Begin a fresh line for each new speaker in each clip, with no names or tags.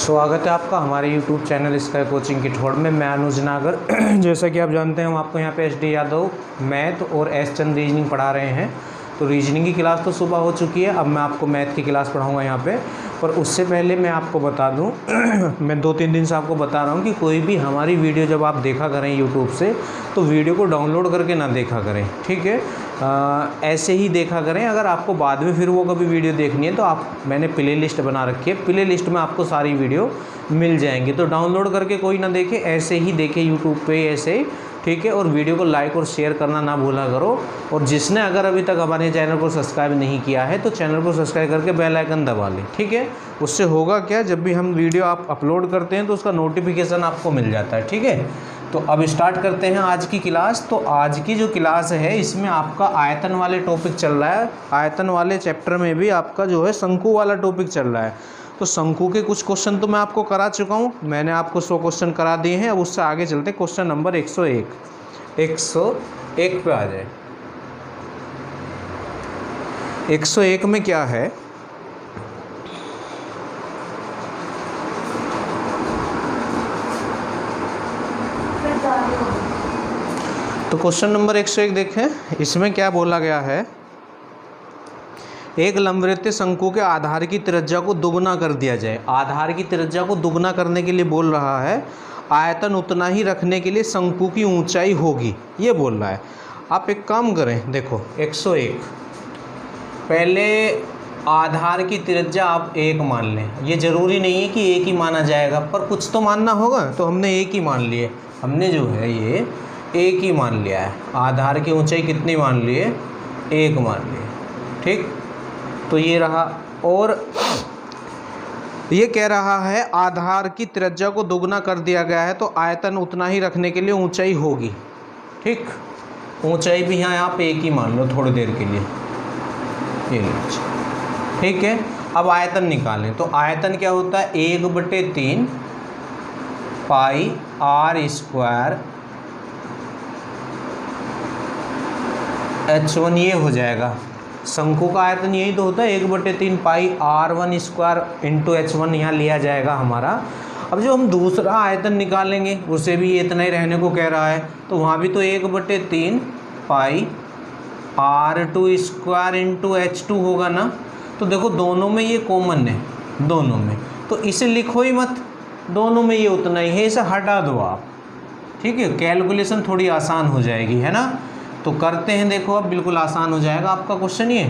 स्वागत है आपका हमारे YouTube चैनल स्काई कोचिंग की ठोड़ में। मैं अनुज नागर। जैसा कि आप जानते हैं हम आपको यहाँ पे एस.डी. यादव मैथ और एस चंद रीजनिंग पढ़ा रहे हैं। तो रीजनिंग की क्लास तो सुबह हो चुकी है, अब मैं आपको मैथ की क्लास पढ़ाऊँगा यहाँ पे। पर उससे पहले मैं आपको बता दूँ मैं 2-3 दिन से आपको बता रहा हूँ कि कोई भी हमारी वीडियो जब आप देखा करें यूट्यूब से तो वीडियो को डाउनलोड करके ना देखा करें, ठीक है। ऐसे ही देखा करें। अगर आपको बाद में फिर वो कभी वीडियो देखनी है तो मैंने प्ले लिस्ट बना रखी है, प्ले लिस्ट में आपको सारी वीडियो मिल जाएंगी। तो डाउनलोड करके कोई ना देखे, ऐसे ही देखे यूट्यूब पे ऐसे, ठीक है। और वीडियो को लाइक और शेयर करना ना भूला करो। और जिसने अगर अभी तक हमारे चैनल को सब्सक्राइब नहीं किया है तो चैनल को सब्सक्राइब करके बेल आइकन दबा लें, ठीक है। उससे होगा क्या, जब भी हम वीडियो आप अपलोड करते हैं तो उसका नोटिफिकेशन आपको मिल जाता है, ठीक है। तो अब स्टार्ट करते हैं आज की क्लास। तो आज की जो क्लास है इसमें आपका आयतन वाले टॉपिक चल रहा है। आयतन वाले चैप्टर में भी आपका जो है शंकु वाला टॉपिक चल रहा है। तो शंकु के कुछ क्वेश्चन तो मैं आपको करा चुका हूँ, मैंने आपको 100 क्वेश्चन करा दिए हैं। अब उससे आगे चलते क्वेश्चन नंबर 101 पे आ जाए। 101 में क्या है, तो क्वेश्चन नंबर 101 देखें। इसमें क्या बोला गया है, एक लंबवृत्तीय शंकु के आधार की त्रिज्या को दुगना कर दिया जाए। आधार की त्रिज्या को दुगना करने के लिए बोल रहा है, आयतन उतना ही रखने के लिए शंकु की ऊंचाई होगी, ये बोल रहा है। आप एक काम करें, देखो 101 पहले आधार की त्रिज्या आप 1 मान लें। ये ज़रूरी नहीं है कि 1 ही माना जाएगा, पर कुछ तो मानना होगा, तो हमने 1 ही मान लिए। हमने जो है ये 1 ही मान लिया है। आधार की ऊंचाई कितनी मान लिए, 1 मान लिए, ठीक। तो ये रहा। और ये कह रहा है आधार की त्रिज्या को दुगना कर दिया गया है तो आयतन उतना ही रखने के लिए ऊंचाई होगी, ठीक। ऊंचाई भी यहाँ आप 1 ही मान लो थोड़ी देर के लिए, ये लीजिए, ठीक है। अब आयतन निकालें। तो आयतन क्या होता है, 1/3 पाई r स्क्वायर h1, ये हो जाएगा। शंकु का आयतन यही तो होता है, 1/3 पाई r1 स्क्वायर इंटू h1 यहाँ लिया जाएगा हमारा। अब जो हम दूसरा आयतन निकालेंगे उसे भी इतना ही रहने को कह रहा है, तो वहाँ भी तो 1/3 पाई r2 स्क्वायर इंटू h2 होगा ना। तो देखो दोनों में ये कॉमन है, दोनों में, तो इसे लिखो ही मत, दोनों में ये उतना ही है, इसे हटा दो आप, ठीक है। कैलकुलेशन थोड़ी आसान हो जाएगी, है ना। तो करते हैं, देखो अब बिल्कुल आसान हो जाएगा आपका क्वेश्चन ये।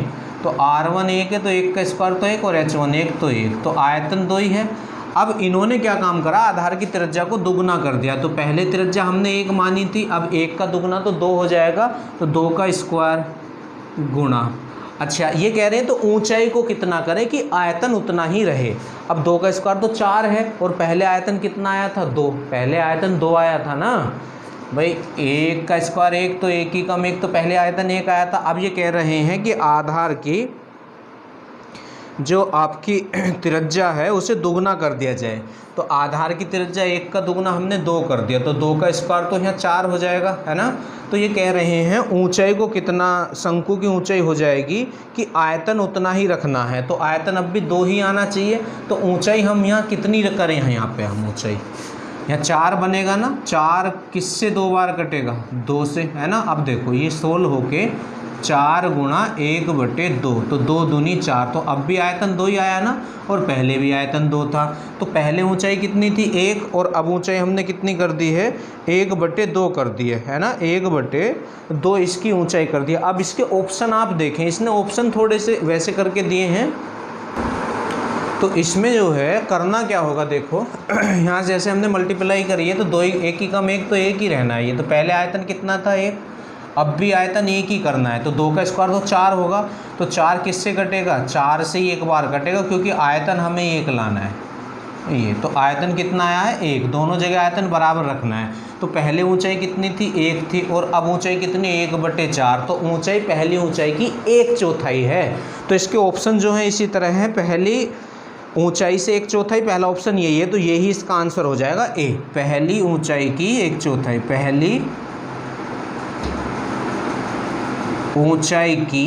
तो r1 1 है तो 1 का स्क्वायर तो 1 और h1 1 तो 1, तो आयतन 2 ही है। अब इन्होंने क्या काम करा, आधार की त्रिज्या को दुगना कर दिया। तो पहले त्रिज्या हमने 1 मानी थी, अब 1 का दुगना तो 2 हो जाएगा, तो 2 का स्क्वायर गुणा। अच्छा, ये कह रहे हैं तो ऊंचाई को कितना करें कि आयतन उतना ही रहे। अब 2 का स्क्वायर तो 4 है और पहले आयतन कितना आया था, 2। पहले आयतन 2 आया था ना भाई। 1 का स्क्वायर 1 तो 1 ही कम 1, तो पहले आयतन 1 आया था। अब ये कह रहे हैं कि आधार की जो आपकी त्रिज्या है उसे दुगना कर दिया जाए। तो आधार की त्रिज्या 1 का दुगना हमने 2 कर दिया, तो 2 का स्क्वायर तो यहाँ 4 हो जाएगा, है ना। तो ये कह रहे हैं ऊंचाई को कितना, शंकु की ऊंचाई हो जाएगी कि आयतन उतना ही रखना है। तो आयतन अब भी 2 ही आना चाहिए। तो ऊंचाई हम यहाँ कितनी करें, यहाँ पे हम ऊंचाई यहाँ 4 बनेगा ना। 4 किससे 2 बार कटेगा, 2 से, है ना। अब देखो ये 16 होके 4 गुणा 1/2, तो 2 दूनी 4, तो अब भी आयतन 2 ही आया ना, और पहले भी आयतन 2 था। तो पहले ऊंचाई कितनी थी, 1, और अब ऊंचाई हमने कितनी कर दी है, 1/2 कर दी है ना। 1/2 इसकी ऊंचाई कर दी। अब इसके ऑप्शन आप देखें, इसने ऑप्शन थोड़े से वैसे करके दिए हैं। तो इसमें जो है करना क्या होगा, देखो यहाँ जैसे हमने मल्टीप्लाई करी है तो 2 1 ही कम 1 तो 1 ही रहना है। ये तो पहले आयतन कितना था, 1, अब भी आयतन 1 ही करना है। तो 2 का स्क्वायर तो 4 होगा, तो 4 किससे कटेगा, 4 से ही 1 बार कटेगा, क्योंकि आयतन हमें 1 लाना है। ये तो आयतन कितना आया है, 1, दोनों जगह आयतन बराबर रखना है। तो पहले ऊंचाई कितनी थी, 1 थी, और अब ऊंचाई कितनी, 1/4, तो ऊंचाई पहली ऊंचाई की 1/4 है। तो इसके ऑप्शन जो है इसी तरह है, पहली ऊंचाई से 1/4, पहला ऑप्शन यही है, तो यही इसका आंसर हो जाएगा ए, पहली ऊंचाई की 1/4, पहली ऊंचाई की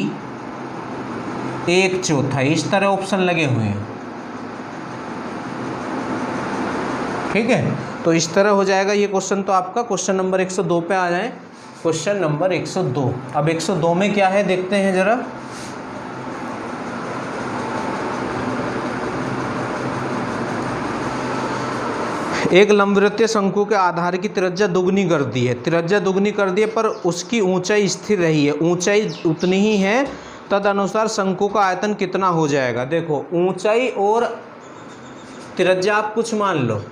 1/4, इस तरह ऑप्शन लगे हुए हैं। ठीक है, तो इस तरह हो जाएगा ये क्वेश्चन। तो आपका क्वेश्चन नंबर 102 पे आ जाए। Question number 102। अब 102 में क्या है देखते हैं जरा। एक लंबवृत्तीय शंकु के आधार की त्रिज्या दुगनी कर दी है, त्रिज्या दुगनी कर दी है पर उसकी ऊंचाई स्थिर रही है, ऊंचाई उतनी ही है, तदनुसार शंकु का आयतन कितना हो जाएगा। देखो ऊंचाई और त्रिज्या आप कुछ मान लो,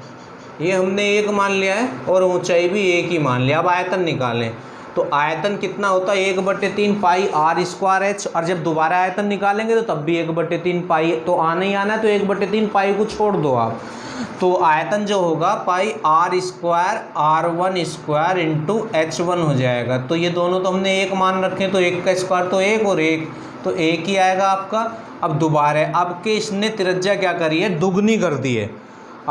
ये हमने एक मान लिया है और ऊंचाई भी एक ही मान लिया। अब आयतन निकालें तो आयतन कितना होता है 1/3 पाई आर स्क्वायर एच, और जब दोबारा आयतन निकालेंगे तो तब भी 1/3 पाई, तो आना ही आना है, तो 1/3 पाई को छोड़ दो आप, तो आयतन जो होगा pi R square R1 square into H1 हो जाएगा। तो ये दोनों तो हमने एक मान रखे, तो एक का स्क्वायर तो एक और एक, तो एक ही आएगा आपका। अब दोबारा अब के इसने त्रिज्या क्या करी है, दुगनी कर दी है,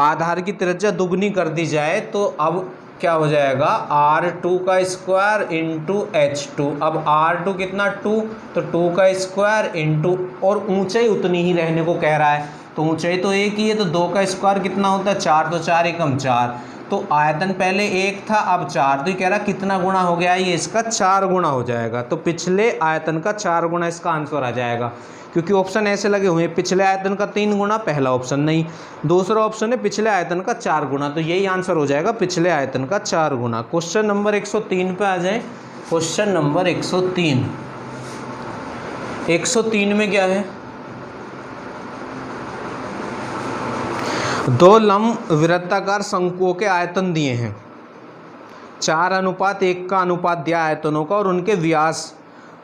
आधार की त्रिज्या दुगनी कर दी जाए तो अब क्या हो जाएगा R2 का स्क्वायर इंटू H2। अब R2 कितना 2, तो 2 का स्क्वायर इंटू, और ऊंचाई उतनी ही रहने को कह रहा है, तो ऊंचाई तो एक ही है, तो 2 का स्क्वायर कितना होता है 4, तो 4 एकम 4, तो आयतन पहले एक था अब 4, तो ये कह रहा कितना गुना हो गया, ये इसका 4 गुना हो जाएगा। तो पिछले आयतन का 4 गुना इसका आंसर आ जाएगा, क्योंकि ऑप्शन ऐसे लगे हुए हैं, पिछले आयतन का 3 गुना, पहला ऑप्शन नहीं, दूसरा ऑप्शन है पिछले आयतन का 4 गुना, तो यही आंसर हो जाएगा पिछले आयतन का 4 गुना। क्वेश्चन नंबर 103 पे आ जाए। Question number 103। 103 में क्या है, दो लंब वृत्ताकार शंकुओं के आयतन दिए हैं, 4:1 का अनुपात दिया आयतनों का, और उनके व्यास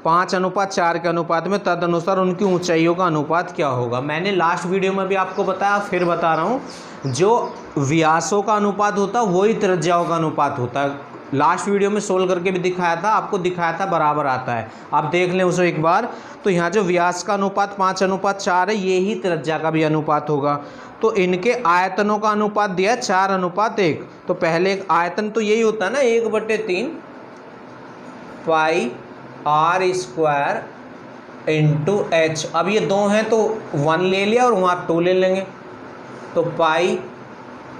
5:4 के अनुपात में, तदनुसार उनकी ऊंचाइयों का अनुपात क्या होगा। मैंने लास्ट वीडियो में भी आपको बताया, फिर बता रहा हूँ, जो व्यासों का अनुपात होता है वही त्रिज्याओं का अनुपात होता है। लास्ट वीडियो में सोल्व करके भी दिखाया था, आपको दिखाया था बराबर आता है, आप देख लें उसे एक बार। तो यहाँ जो व्यास का अनुपात 5:4 है, ये ही त्रिज्या का भी अनुपात होगा। तो इनके आयतनों का अनुपात दिया 4:1, तो पहले एक आयतन तो यही होता है ना 1/3 पाई आर स्क्वायर इंटू एच। अब ये 2 हैं तो 1 ले लिया और वहाँ 2 ले लेंगे, तो पाई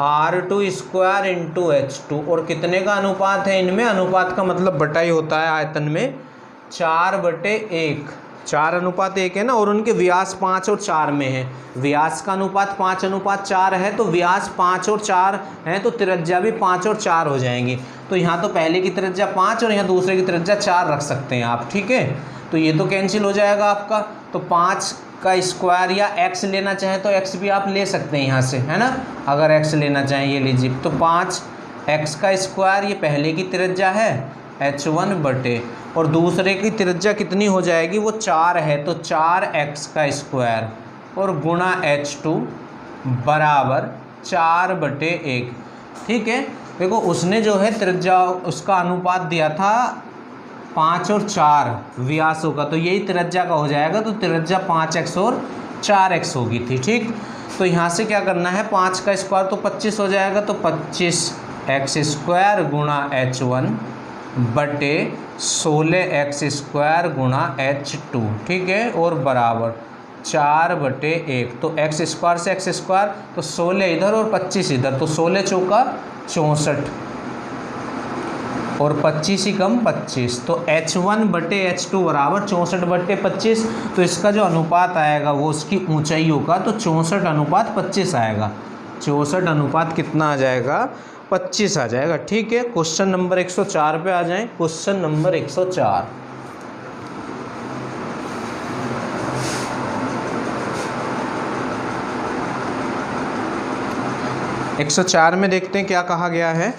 R2 स्क्वायर इंटू H2, और कितने का अनुपात है इनमें, अनुपात का मतलब बटाई होता है आयतन में 4/1, 4:1 है ना, और उनके व्यास 5 और 4 में है, व्यास का अनुपात 5:4 है, तो व्यास 5 और 4 है, तो त्रिज्या भी 5 और 4 हो जाएंगी। तो यहाँ तो पहले की त्रिज्या 5 और यहाँ दूसरे की त्रिज्या 4 रख सकते हैं आप, ठीक है, तो ये तो कैंसिल हो जाएगा आपका। तो 5 का स्क्वायर या x लेना चाहें तो x भी आप ले सकते हैं यहाँ से, है ना, अगर x लेना चाहें ये लीजिए, तो 5x का स्क्वायर, ये पहले की त्रिज्या है H1 बटे, और दूसरे की त्रिज्या कितनी हो जाएगी, वो 4 है, तो 4x का स्क्वायर और गुणा H2 बराबर 4/1, ठीक है। देखो उसने जो है त्रिज्या उसका अनुपात दिया था 5 और 4 व्यासों का, तो यही त्रिज्या का हो जाएगा, तो त्रिज्या 5x और 4x होगी थी, ठीक। तो यहाँ से क्या करना है, 5 का स्क्वायर तो 25 हो जाएगा, तो 25x स्क्वायर गुणा H1 बटे 16x स्क्वायर गुणा H2, ठीक है, और बराबर 4/1, तो x स्क्वायर से x स्क्वायर, तो 16 इधर और 25 इधर, तो 16 चौका 64 और 25 ही कम 25, तो H1 बटे H2 बराबर 64/25। तो इसका जो अनुपात आएगा वो उसकी ऊंचाई होगा, तो 64:25 आएगा, 64 अनुपात कितना आ जाएगा 25 आ जाएगा, ठीक है। क्वेश्चन नंबर 104 पे आ जाएं। Question number 104। में देखते हैं क्या कहा गया है।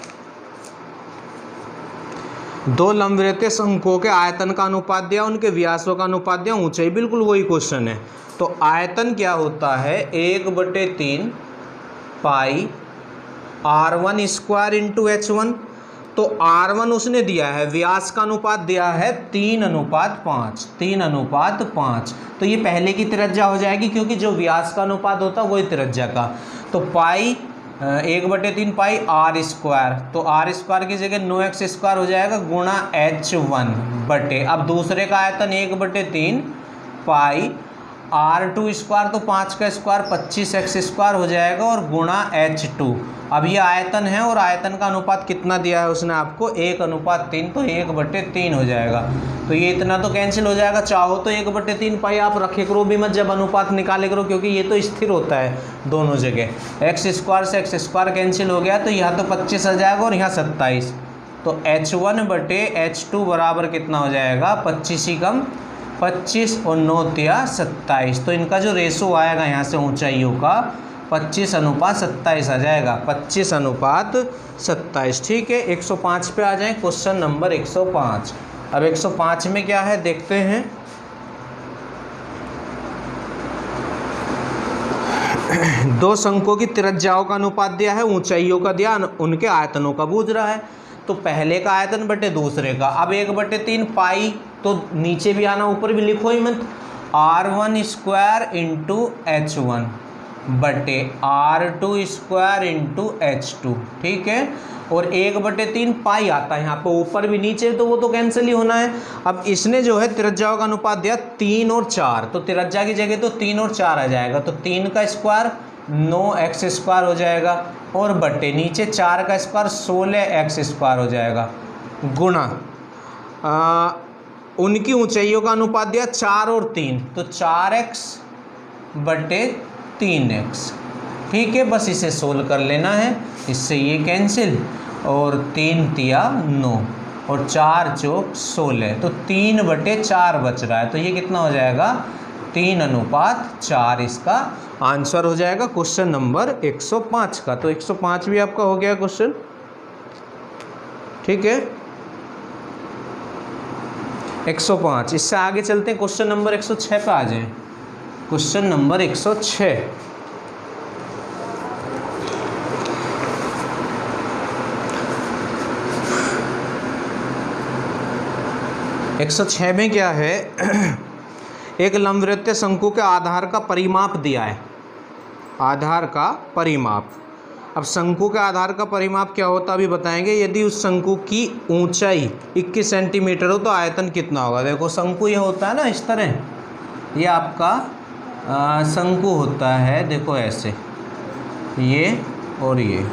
दो लंबवृत्तीय शंकुओं के आयतन का अनुपात दिया, उनके व्यासों का अनुपात दिया, ऊंचाई, बिल्कुल वही क्वेश्चन है। तो आयतन क्या होता है 1/3 पाई R1 स्क्वायर इंटू H1, तो R1 उसने दिया है, व्यास का अनुपात दिया है 3:5, 3:5, तो ये पहले की त्रिज्या हो जाएगी, क्योंकि जो व्यास का अनुपात होता है वही त्रिज्या का। तो पाई 1/3 पाई आर स्क्वायर, तो आर स्क्वायर की जगह 9x स्क्वायर हो जाएगा गुणा H1 बटे, अब दूसरे का आयतन 1/3 पाई R2 स्क्वायर तो 5 का स्क्वायर 25x स्क्वायर हो जाएगा और गुणा H2। अब ये आयतन है और आयतन का अनुपात कितना दिया है उसने आपको 1:3, तो 1/3 हो जाएगा। तो ये इतना तो कैंसिल हो जाएगा, चाहो तो 1/3 पाई आप रखे करो भी मत जब अनुपात निकाले करो, क्योंकि ये तो स्थिर होता है दोनों जगह। x स्क्वायर से x स्क्वायर कैंसिल हो गया तो यहाँ तो 25 आ जाएगा और यहाँ 27, तो H1/H2 बराबर कितना हो जाएगा 25 ही कम 25 और 9 तिया 27। तो इनका जो रेशो आएगा यहाँ से ऊंचाइयों का 25:27 आ जाएगा, 25:27। ठीक है, 105 पे आ जाएं, क्वेश्चन नंबर 105। अब 105 में क्या है देखते हैं। दो शंकुओं की त्रिज्याओं का अनुपात दिया है, ऊंचाइयों का दिया, उनके आयतनों का पूछ रहा है। तो पहले का आयतन बटे दूसरे का, अब 1/3 पाई, तो नीचे भी आना ऊपर भी लिखो ही मत, R1 स्क्वायर इंटू H1 बटे R2 स्क्वायर इंटू H2। ठीक है, और 1/3 पाई आता है यहाँ पे ऊपर भी नीचे, तो वो तो कैंसिल ही होना है। अब इसने जो है त्रिज्याओं का अनुपात दिया 3 और 4, तो त्रिज्या की जगह तो 3 और 4 आ जाएगा, तो 3 का स्क्वायर 9x स्क्वायर हो जाएगा और बटे नीचे 4 का स्क्वायर 16x स्क्वायर हो जाएगा, गुणा उनकी ऊंचाइयों का अनुपात दिया 4 और 3, तो 4x बटे 3x। ठीक है, बस इसे सोल्व कर लेना है, इससे ये कैंसिल और 3 तिया 9 और 4 चौक 16, तो 3/4 बच रहा है, तो ये कितना हो जाएगा 3:4 इसका आंसर हो जाएगा क्वेश्चन नंबर 105 का। तो 105 भी आपका हो गया क्वेश्चन। ठीक है, 105। इससे आगे चलते हैं, क्वेश्चन नंबर 106 पे आ जाएं। Question number 106। एक 106 में क्या है, एक लंबवृत्तीय शंकु के आधार का परिमाप दिया है, आधार का परिमाप। अब शंकु के आधार का परिमाप क्या होता है अभी बताएंगे। यदि उस शंकु की ऊंचाई 21 सेंटीमीटर हो तो आयतन कितना होगा। देखो शंकु ये होता है ना इस तरह, ये आपका शंकु होता है, देखो ऐसे ये और ये,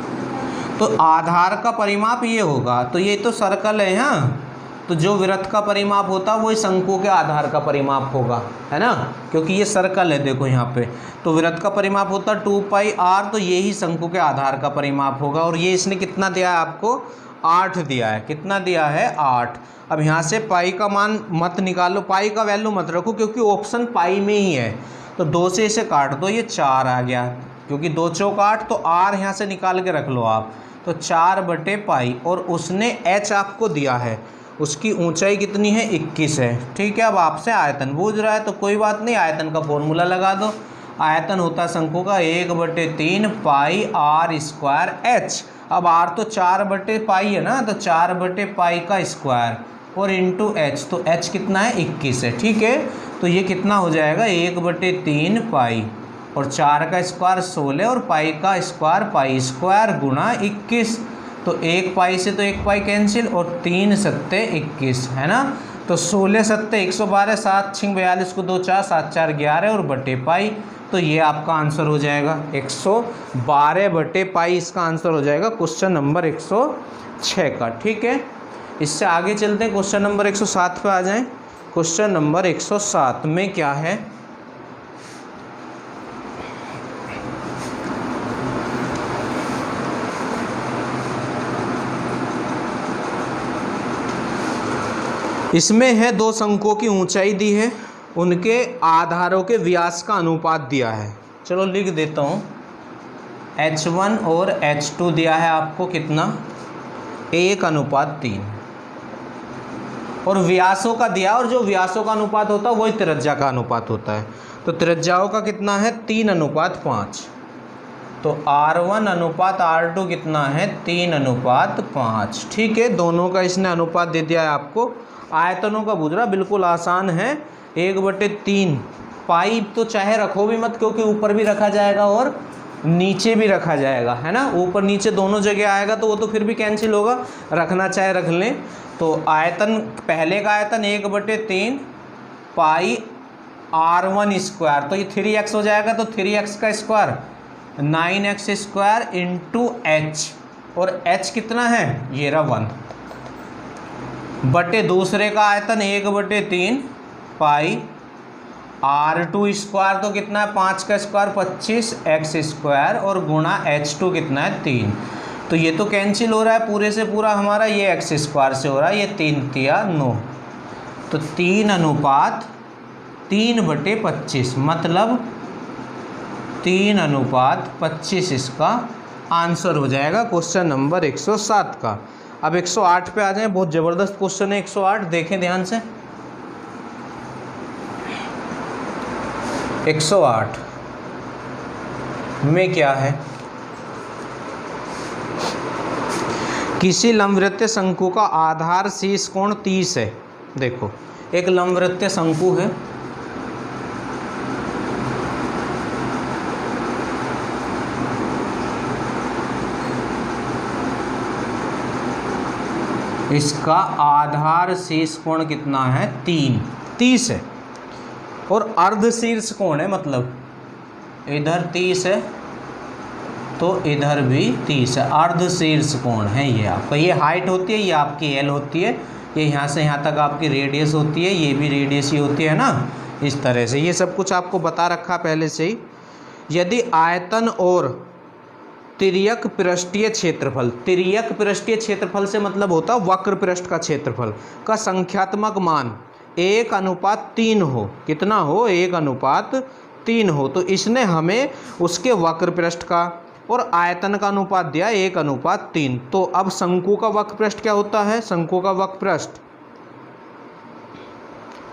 तो आधार का परिमाप ये होगा। तो ये तो सर्कल है यहाँ, तो जो वृत्त का परिमाप होता है वही शंकु के आधार का परिमाप होगा, है ना, क्योंकि ये सर्कल है देखो यहाँ पे, तो वृत्त का परिमाप होता है 2πr, तो ये ही शंकु के आधार का परिमाप होगा। और ये इसने कितना दिया है आपको 8 दिया है, कितना दिया है 8। अब यहाँ से पाई का मान मत निकालो, पाई का वैल्यू मत रखो क्योंकि ऑप्शन पाई में ही है, तो 2 से इसे काट दो, ये 4 आ गया, क्योंकि 2 चौक 8, तो r यहाँ से निकाल के रख लो आप, तो 4/पाई। और उसने h आपको दिया है, उसकी ऊंचाई कितनी है 21 है। ठीक है, अब आपसे आयतन पूछ रहा है तो कोई बात नहीं, आयतन का फॉर्मूला लगा दो। आयतन होता है शंकु का 1/3 पाई r स्क्वायर h। अब r तो 4/पाई है ना, तो 4/पाई का स्क्वायर और इंटू h, तो h कितना है 21 है। ठीक है, तो ये कितना हो जाएगा 1/3 पाई और 4 का स्क्वायर 16 और पाई का स्क्वायर पाई स्क्वायर गुणा 21, तो 1 पाई से तो 1 पाई कैंसिल और 3 सत्ते 21, है ना। तो 16 सत्ते 112, 7 6 42 को 2 4 7 4 11 और बटे पाई, तो ये आपका आंसर हो जाएगा 112/पाई, इसका आंसर हो जाएगा क्वेश्चन नंबर 106 का। ठीक है, इससे आगे चलते हैं, क्वेश्चन नंबर 107 पे आ जाएं। क्वेश्चन नंबर 107 में क्या है, इसमें है दो शंकुओं की ऊंचाई दी है, उनके आधारों के व्यास का अनुपात दिया है। चलो लिख देता हूँ, H1 और H2 दिया है आपको कितना 1:3, और व्यासों का दिया, और जो व्यासों का अनुपात होता है वही त्रिज्या का अनुपात होता है। तो त्रिज्याओं का कितना है 3:5, तो R1 अनुपात R2 कितना है 3:5। ठीक है, दोनों का इसने अनुपात दे दिया है आपको। आयतनों का पूछ रहा, बिल्कुल आसान है, 1/3 पाई तो चाहे रखो भी मत, क्योंकि ऊपर भी रखा जाएगा और नीचे भी रखा जाएगा, है ना, ऊपर नीचे दोनों जगह आएगा तो वो तो फिर भी कैंसिल होगा, रखना चाहे रख लें। तो आयतन, पहले का आयतन 1/3 पाई R1 स्क्वायर, तो ये 3x हो जाएगा, तो 3x का square 9x square into H, और h कितना है ये रहा 1, बटे दूसरे का आयतन 1/3 पाई R2 स्क्वायर, तो कितना है 5 का स्क्वायर 25x स्क्वायर, और गुणा H2 कितना है 3। तो ये तो कैंसिल हो रहा है पूरे से पूरा हमारा, ये x स्क्वायर से हो रहा है, ये 3 तिया 9, तो 3:3/25, मतलब 3:25 इसका आंसर हो जाएगा क्वेश्चन नंबर 107 का। अब 108 पे आ जाएं, बहुत ज़बरदस्त क्वेश्चन है 108, देखें ध्यान से। 108 में क्या है, किसी लंबवृत्तीय शंकु का आधार शीर्ष कोण 30 है। देखो एक लंबवृत्तीय शंकु है, इसका आधार शीर्ष कोण कितना है 30 है, और अर्ध शीर्ष कोण है, मतलब इधर 30 है तो इधर भी 30 है, अर्ध शीर्ष कोण है ये आपका। ये हाइट होती है, ये आपकी एल होती है, ये यहाँ से यहाँ तक आपकी रेडियस होती है, ये भी रेडियस ही होती है ना, इस तरह से। ये सब कुछ आपको बता रखा पहले से ही। यदि आयतन और तिर्यक पृष्ठीय क्षेत्रफल, तिर्यक पृष्ठीय क्षेत्रफल से मतलब होता है वक्र पृष्ठ का क्षेत्रफल का संख्यात्मक मान 1:3 हो, कितना हो 1:3 हो, तो इसने हमें उसके वक्र पृष्ठ का और आयतन का अनुपात दिया 1:3। तो अब शंकु का वक्र पृष्ठ क्या होता है, शंकु का वक्र पृष्ठ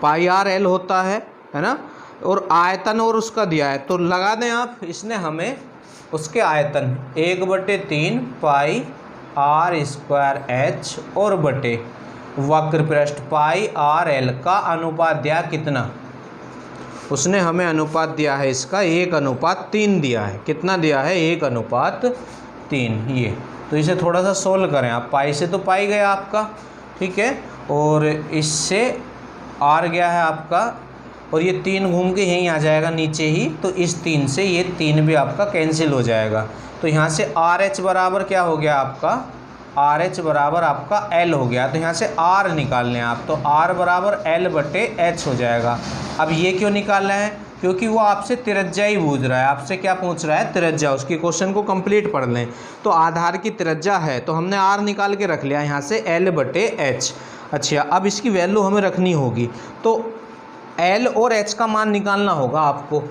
πr_l होता है ना, और आयतन और उसका दिया है, तो लगा दें आप, इसने हमें उसके आयतन 1/3 πr² और बटे वक्र पृष्ठ πr_l का अनुपात दिया कितना, उसने हमें अनुपात दिया है इसका 1:3 दिया है। कितना दिया है 1:3। ये तो इसे थोड़ा सा सोल्व करें आप, पाई से तो पाई गया आपका, ठीक है, और इससे आर गया है आपका, और ये 3 घूम के यहीं आ जाएगा नीचे ही, तो इस 3 से ये 3 भी आपका कैंसिल हो जाएगा। तो यहाँ से आर एच बराबर क्या हो गया आपका, आर एच बराबर आपका एल हो गया, तो यहाँ से आर निकाल लें आप, तो आर बराबर L/H हो जाएगा। अब ये क्यों निकाल रहे हैं, क्योंकि वो आपसे त्रिज्या ही पूछ रहा है, आपसे क्या पूछ रहा है त्रिज्या, उसकी क्वेश्चन को कंप्लीट पढ़ लें। तो आधार की त्रिज्या है, तो हमने आर निकाल के रख लिया यहाँ से L/H। अच्छा, अब इसकी वैल्यू हमें रखनी होगी, तो L और H का मान निकालना होगा आपको,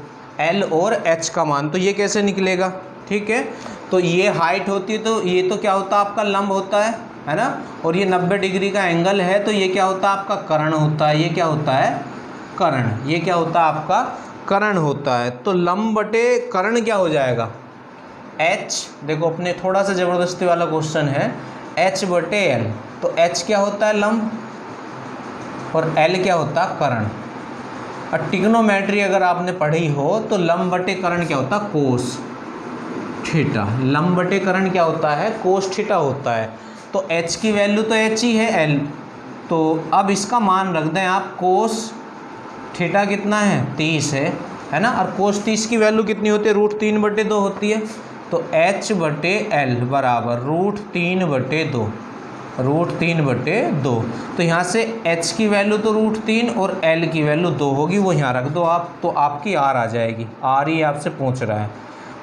L और H का मान, तो ये कैसे निकलेगा, ठीक है। तो ये हाइट होती है, तो ये तो क्या होता है आपका लंब होता है ना, और ये 90 डिग्री का एंगल है, तो ये क्या होता है आपका कर्ण होता है, ये क्या होता है कर्ण, ये क्या होता है आपका कर्ण होता है। तो लंब बटे कर्ण क्या हो जाएगा H, देखो अपने थोड़ा सा ज़बरदस्ती वाला क्वेश्चन है, H/L, तो H क्या होता है लंब और L क्या होता है कर्ण। और ट्रिग्नोमेट्री अगर आपने पढ़ी हो तो लंब बटे कर्ण क्या होता है कोस थीटा, लंब बटे कर्ण क्या होता है कोस थीटा होता है। तो H की वैल्यू तो H ही है L, तो अब इसका मान रख दें आप, कोस थीटा कितना है 30 है ना, और कोस 30 की वैल्यू कितनी होती है √3/2 होती है, तो H/L बराबर √3/2, √3/2। तो यहाँ से H की वैल्यू तो √3 और L की वैल्यू 2 होगी, वो यहाँ रख दो आप, तो आपकी R आ जाएगी, R ही आपसे पूछ रहा है।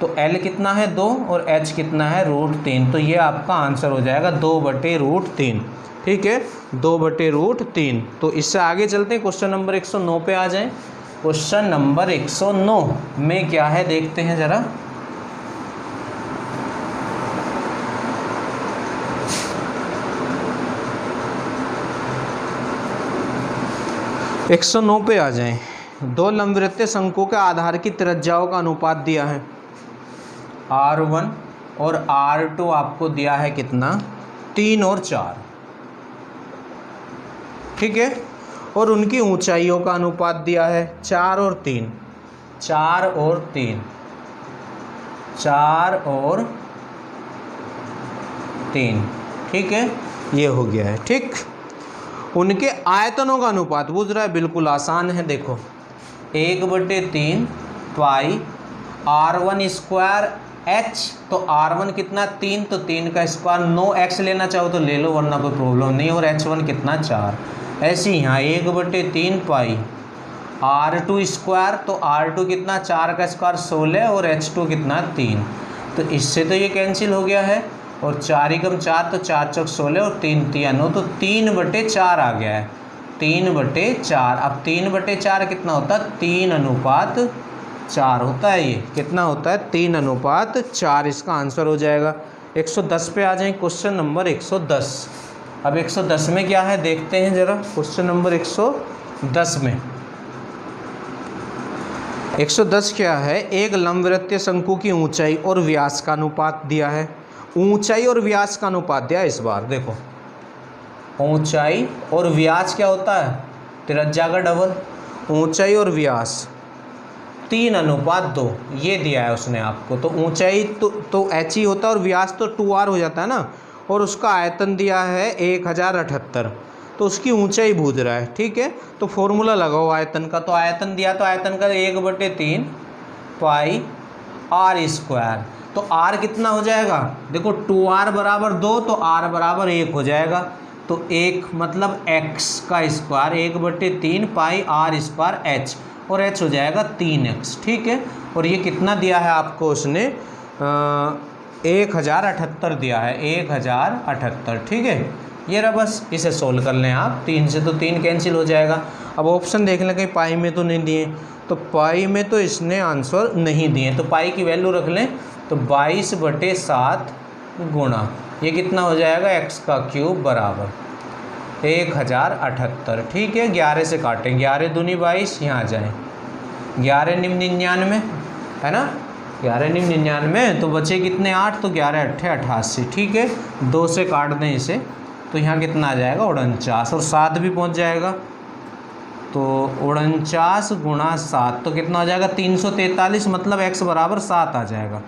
तो L कितना है 2 और H कितना है √3, तो ये आपका आंसर हो जाएगा 2/√3, ठीक है, 2/√3। तो इससे आगे चलते हैं, क्वेश्चन नंबर 109 पे आ जाएं। क्वेश्चन नंबर 109 में क्या है देखते हैं ज़रा। एक 109 पे आ जाएं। दो लंबवृत्तीय शंकु के आधार की त्रिज्याओं का अनुपात दिया है R1 और R2, आपको दिया है कितना 3 और 4, ठीक है, और उनकी ऊंचाइयों का अनुपात दिया है 4 और 3, 4 और 3, 4 और 3, ठीक है, ये हो गया है, ठीक। उनके आयतनों का अनुपात पूछ रहा है, बिल्कुल आसान है, देखो 1/3 पाई r1 स्क्वायर h, तो r1 कितना 3, तो 3 का स्क्वायर, 9x लेना चाहो तो ले लो वरना कोई प्रॉब्लम नहीं, और h1 कितना 4। ऐसे ही यहाँ 1/3 पाई r2 स्क्वायर, तो r2 कितना 4 का स्क्वायर 16 और h2 कितना 3, तो इससे तो ये कैंसिल हो गया है, और 4 एकम 4 तो 4 चौक 16 और 3 3 9, तो 3/4 आ गया है, 3/4। अब 3/4 कितना होता है, 3:4 होता है। ये कितना होता है, 3:4, इसका आंसर हो जाएगा। 110 पे आ जाए, क्वेश्चन नंबर 110। अब 110 में क्या है देखते हैं जरा, क्वेश्चन नंबर 110 में 110 क्या है, एक लंबवृत्तीय शंकु की ऊंचाई और व्यास का अनुपात दिया है। ऊंचाई और व्यास का अनुपात दिया है। इस बार देखो ऊंचाई और व्यास क्या होता है, त्रिज्या का डबल, ऊंचाई और व्यास 3:2 ये दिया है उसने आपको। तो ऊंचाई तो h ही होता है और व्यास तो 2r हो जाता है ना, और उसका आयतन दिया है 1078, तो उसकी ऊंचाई पूछ रहा है। ठीक है, तो फॉर्मूला लगाओ आयतन का, तो आयतन दिया तो आयतन का 1/3 पाई r स्क्वायर, तो r कितना हो जाएगा, देखो 2r बराबर 2 तो r बराबर 1 हो जाएगा, तो 1 मतलब x का स्क्वायर 1/3 पाई r स्क्वायर h, और h हो जाएगा 3x। ठीक है, और ये कितना दिया है आपको उसने 1078 दिया है, 1078। ठीक है, ये रहा, बस इसे सोल्व कर लें आप, 3 से तो 3 कैंसिल हो जाएगा। अब ऑप्शन देख लें कहीं पाई में तो नहीं दिए, तो पाई में तो इसने आंसर नहीं दिए, तो पाई की वैल्यू रख लें, तो 22/7 गुणा ये कितना हो जाएगा, x का क्यूब बराबर 1078। ठीक है, 11 से काटें, 11 दूनी 22, यहाँ आ जाएँ 11 निम 99 है ना, 11 निम 99, तो बचे कितने 8, तो 11 8 88। ठीक है, 2 से काट दें इसे, तो यहाँ कितना आ जाएगा 49, और 7 भी पहुँच जाएगा, तो 49 गुणा 7 तो कितना हो जाएगा 343, मतलब x बराबर 7 आ जाएगा,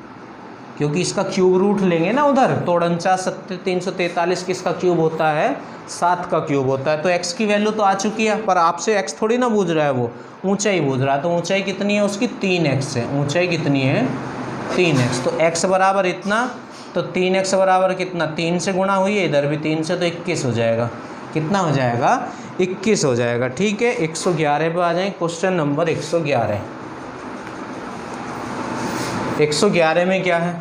क्योंकि इसका क्यूब रूट लेंगे ना उधर, तो 49 343 किसका क्यूब होता है, 7 का क्यूब होता है। तो x की वैल्यू तो आ चुकी है, पर आपसे x थोड़ी ना पूछ रहा है, वो ऊंचाई पूछ रहा है, तो ऊंचाई कितनी है उसकी 3x है, ऊंचाई कितनी है 3x, तो x बराबर इतना, तो 3x बराबर कितना 3 से गुणा हुई है, इधर भी 3 से, तो 21 हो जाएगा, कितना हो जाएगा 21 हो जाएगा। ठीक है, 111 पे आ जाए, क्वेश्चन नंबर 111। 111 में क्या है,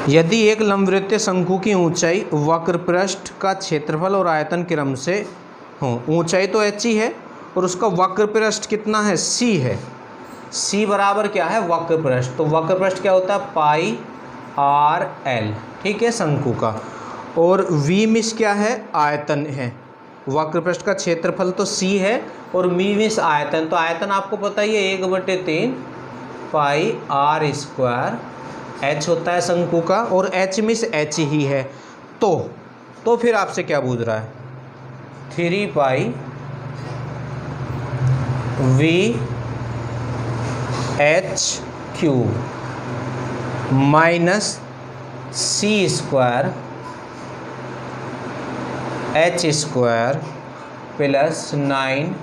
यदि एक लंबवृत्तीय शंकु की ऊंचाई वक्रपृष्ठ का क्षेत्रफल और आयतन क्रम से हो, ऊंचाई तो h ही है और उसका वक्रपृष्ठ कितना है, c है, c बराबर क्या है वक्रपृष्ठ, तो वक्रपृष्ठ क्या होता है पाई r l। ठीक है, शंकु का, और v मिस क्या है, आयतन है, वक्रपृष्ठ का क्षेत्रफल तो c है और v मिस आयतन, तो आयतन आपको पता ही है 1/3 पाई r स्क्वायर, h होता है शंकु का, और h मिस h ही है, तो फिर आपसे क्या पूछ रहा है 3 पाई v h cube minus c square h square plus 9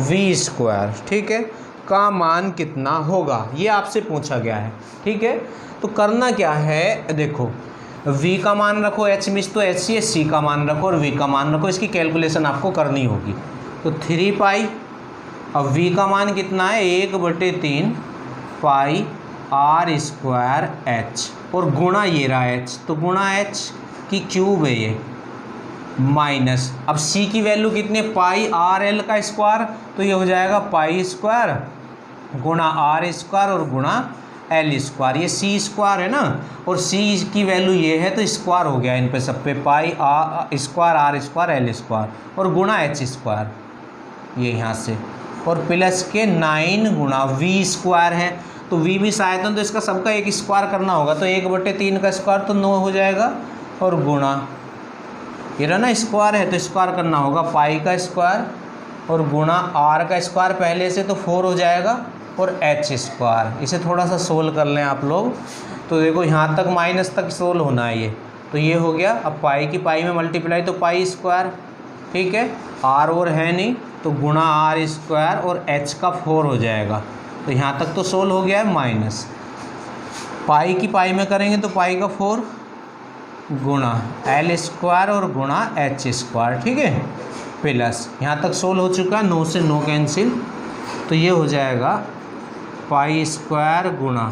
v square. ठीक है, का मान कितना होगा, ये आपसे पूछा गया है। ठीक है, तो करना क्या है, देखो v का मान रखो, h मिस तो h है, c का मान रखो और v का मान रखो, इसकी कैलकुलेशन आपको करनी होगी। तो 3 पाई, अब v का मान कितना है 1/3 पाई r स्क्वायर h, और गुणा ये रहा h, तो गुणा h की क्यूब है ये, माइनस, अब c की वैल्यू कितने पाई आर एल का स्क्वायर, तो ये हो जाएगा पाई स्क्वायर गुणा आर स्क्वायर और गुणा एल स्क्वायर, ये c स्क्वायर है ना, और c की वैल्यू ये है, तो स्क्वायर हो गया इन पे सब पे, pi square R square L square और गुणा h स्क्वायर ये यहाँ से, और प्लस के 9 गुणा v स्क्वायर है, तो v भी आयतन, तो इसका सबका एक स्क्वायर करना होगा, तो 1/3 का स्क्वायर तो 9 हो जाएगा, और गुणा ये रहा ना स्क्वायर है, तो स्क्वायर करना होगा पाई का स्क्वायर और गुणा r का स्क्वायर पहले से, तो 4 हो जाएगा, और h स्क्वायर। इसे थोड़ा सा सोल्व कर लें आप लोग, तो देखो यहाँ तक माइनस तक सोल्व होना है ये, तो ये हो गया। अब पाई की पाई में मल्टीप्लाई, तो पाई स्क्वायर ठीक है, r और है नहीं तो गुणा r स्क्वायर और h का 4 हो जाएगा। तो यहाँ तक तो सोल्व हो गया है। माइनस पाई की पाई में करेंगे तो पाई का 4 गुणा l स्क्वायर और गुणा h स्क्वायर, ठीक है, प्लस यहाँ तक सोल्व हो चुका है, 9 से 9 कैंसिल, तो ये हो जाएगा पाई स्क्वायर गुणा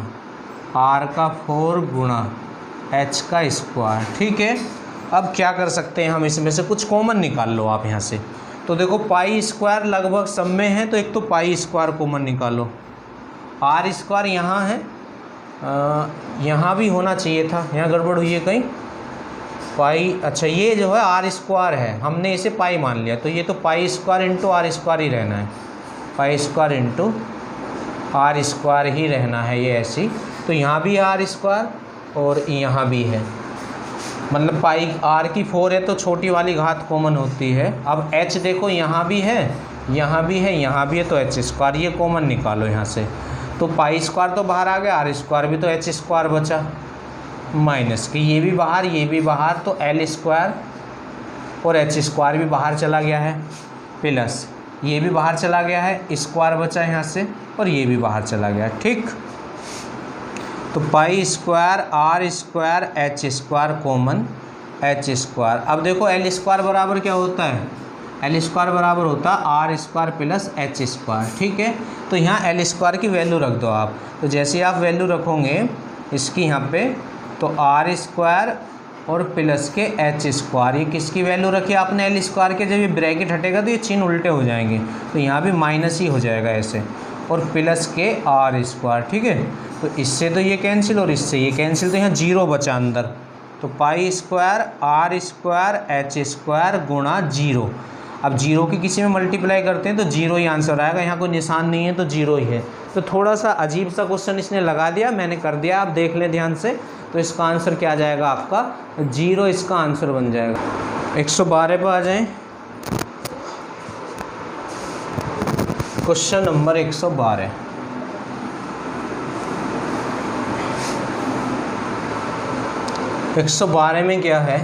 r का 4 गुणा h का स्क्वायर, ठीक है। अब क्या कर सकते हैं हम, इसमें से कुछ कॉमन निकाल लो आप यहाँ से। तो देखो पाई स्क्वायर लगभग सब में है, तो एक तो पाई स्क्वायर कॉमन निकालो। r स्क्वायर यहाँ है, यहाँ भी होना चाहिए था, यहाँ गड़बड़ हुई है कहीं। पाई, अच्छा ये जो है r स्क्वायर है, हमने इसे पाई मान लिया, तो ये तो pi square into R square ही रहना है, pi square into R square ही रहना है ये ऐसी। तो यहाँ भी आर स्क्वायर और यहाँ भी है, मतलब पाई r की 4 है तो छोटी वाली घात कॉमन होती है। अब h देखो यहाँ भी है, यहाँ भी है, यहाँ भी है, तो h स्क्वायर ये कॉमन निकालो यहाँ से। तो पाई स्क्वायर तो बाहर आ गया, r स्क्वायर भी, तो h स्क्वायर बचा, माइनस कि ये भी बाहर, ये भी बाहर, तो l स्क्वायर और h स्क्वायर भी बाहर चला गया है, प्लस ये भी बाहर चला गया है, स्क्वायर बचा यहाँ से, और ये भी बाहर चला गया, ठीक। तो pi square r square h square common h square. अब देखो l स्क्वायर बराबर क्या होता है, l स्क्वायर बराबर होता है r square plus h square, ठीक है। तो यहाँ l स्क्वायर की वैल्यू रख दो आप, तो जैसे आप वैल्यू रखोगे इसकी यहाँ पे, तो r स्क्वायर और प्लस के h स्क्वायर, ये किसकी वैल्यू रखी आपने, l स्क्वायर के। जब ये ब्रैकेट हटेगा तो ये चिन्ह उल्टे हो जाएंगे, तो यहाँ भी माइनस ही हो जाएगा ऐसे, और प्लस के r स्क्वायर, ठीक है। तो इससे तो ये कैंसिल और इससे ये कैंसिल, तो यहाँ 0 बचा अंदर, तो pi square r square h square गुणा 0। अब 0 की किसी में मल्टीप्लाई करते हैं तो 0 ही आंसर आएगा, यहाँ कोई निशान नहीं है तो 0 ही है। तो थोड़ा सा अजीब सा क्वेश्चन इसने लगा दिया, मैंने कर दिया, आप देख लें ध्यान से। तो इसका आंसर क्या आ जाएगा आपका 0, इसका आंसर बन जाएगा। 112 पर आ जाएं, क्वेश्चन नंबर 112। एक 112 में क्या है,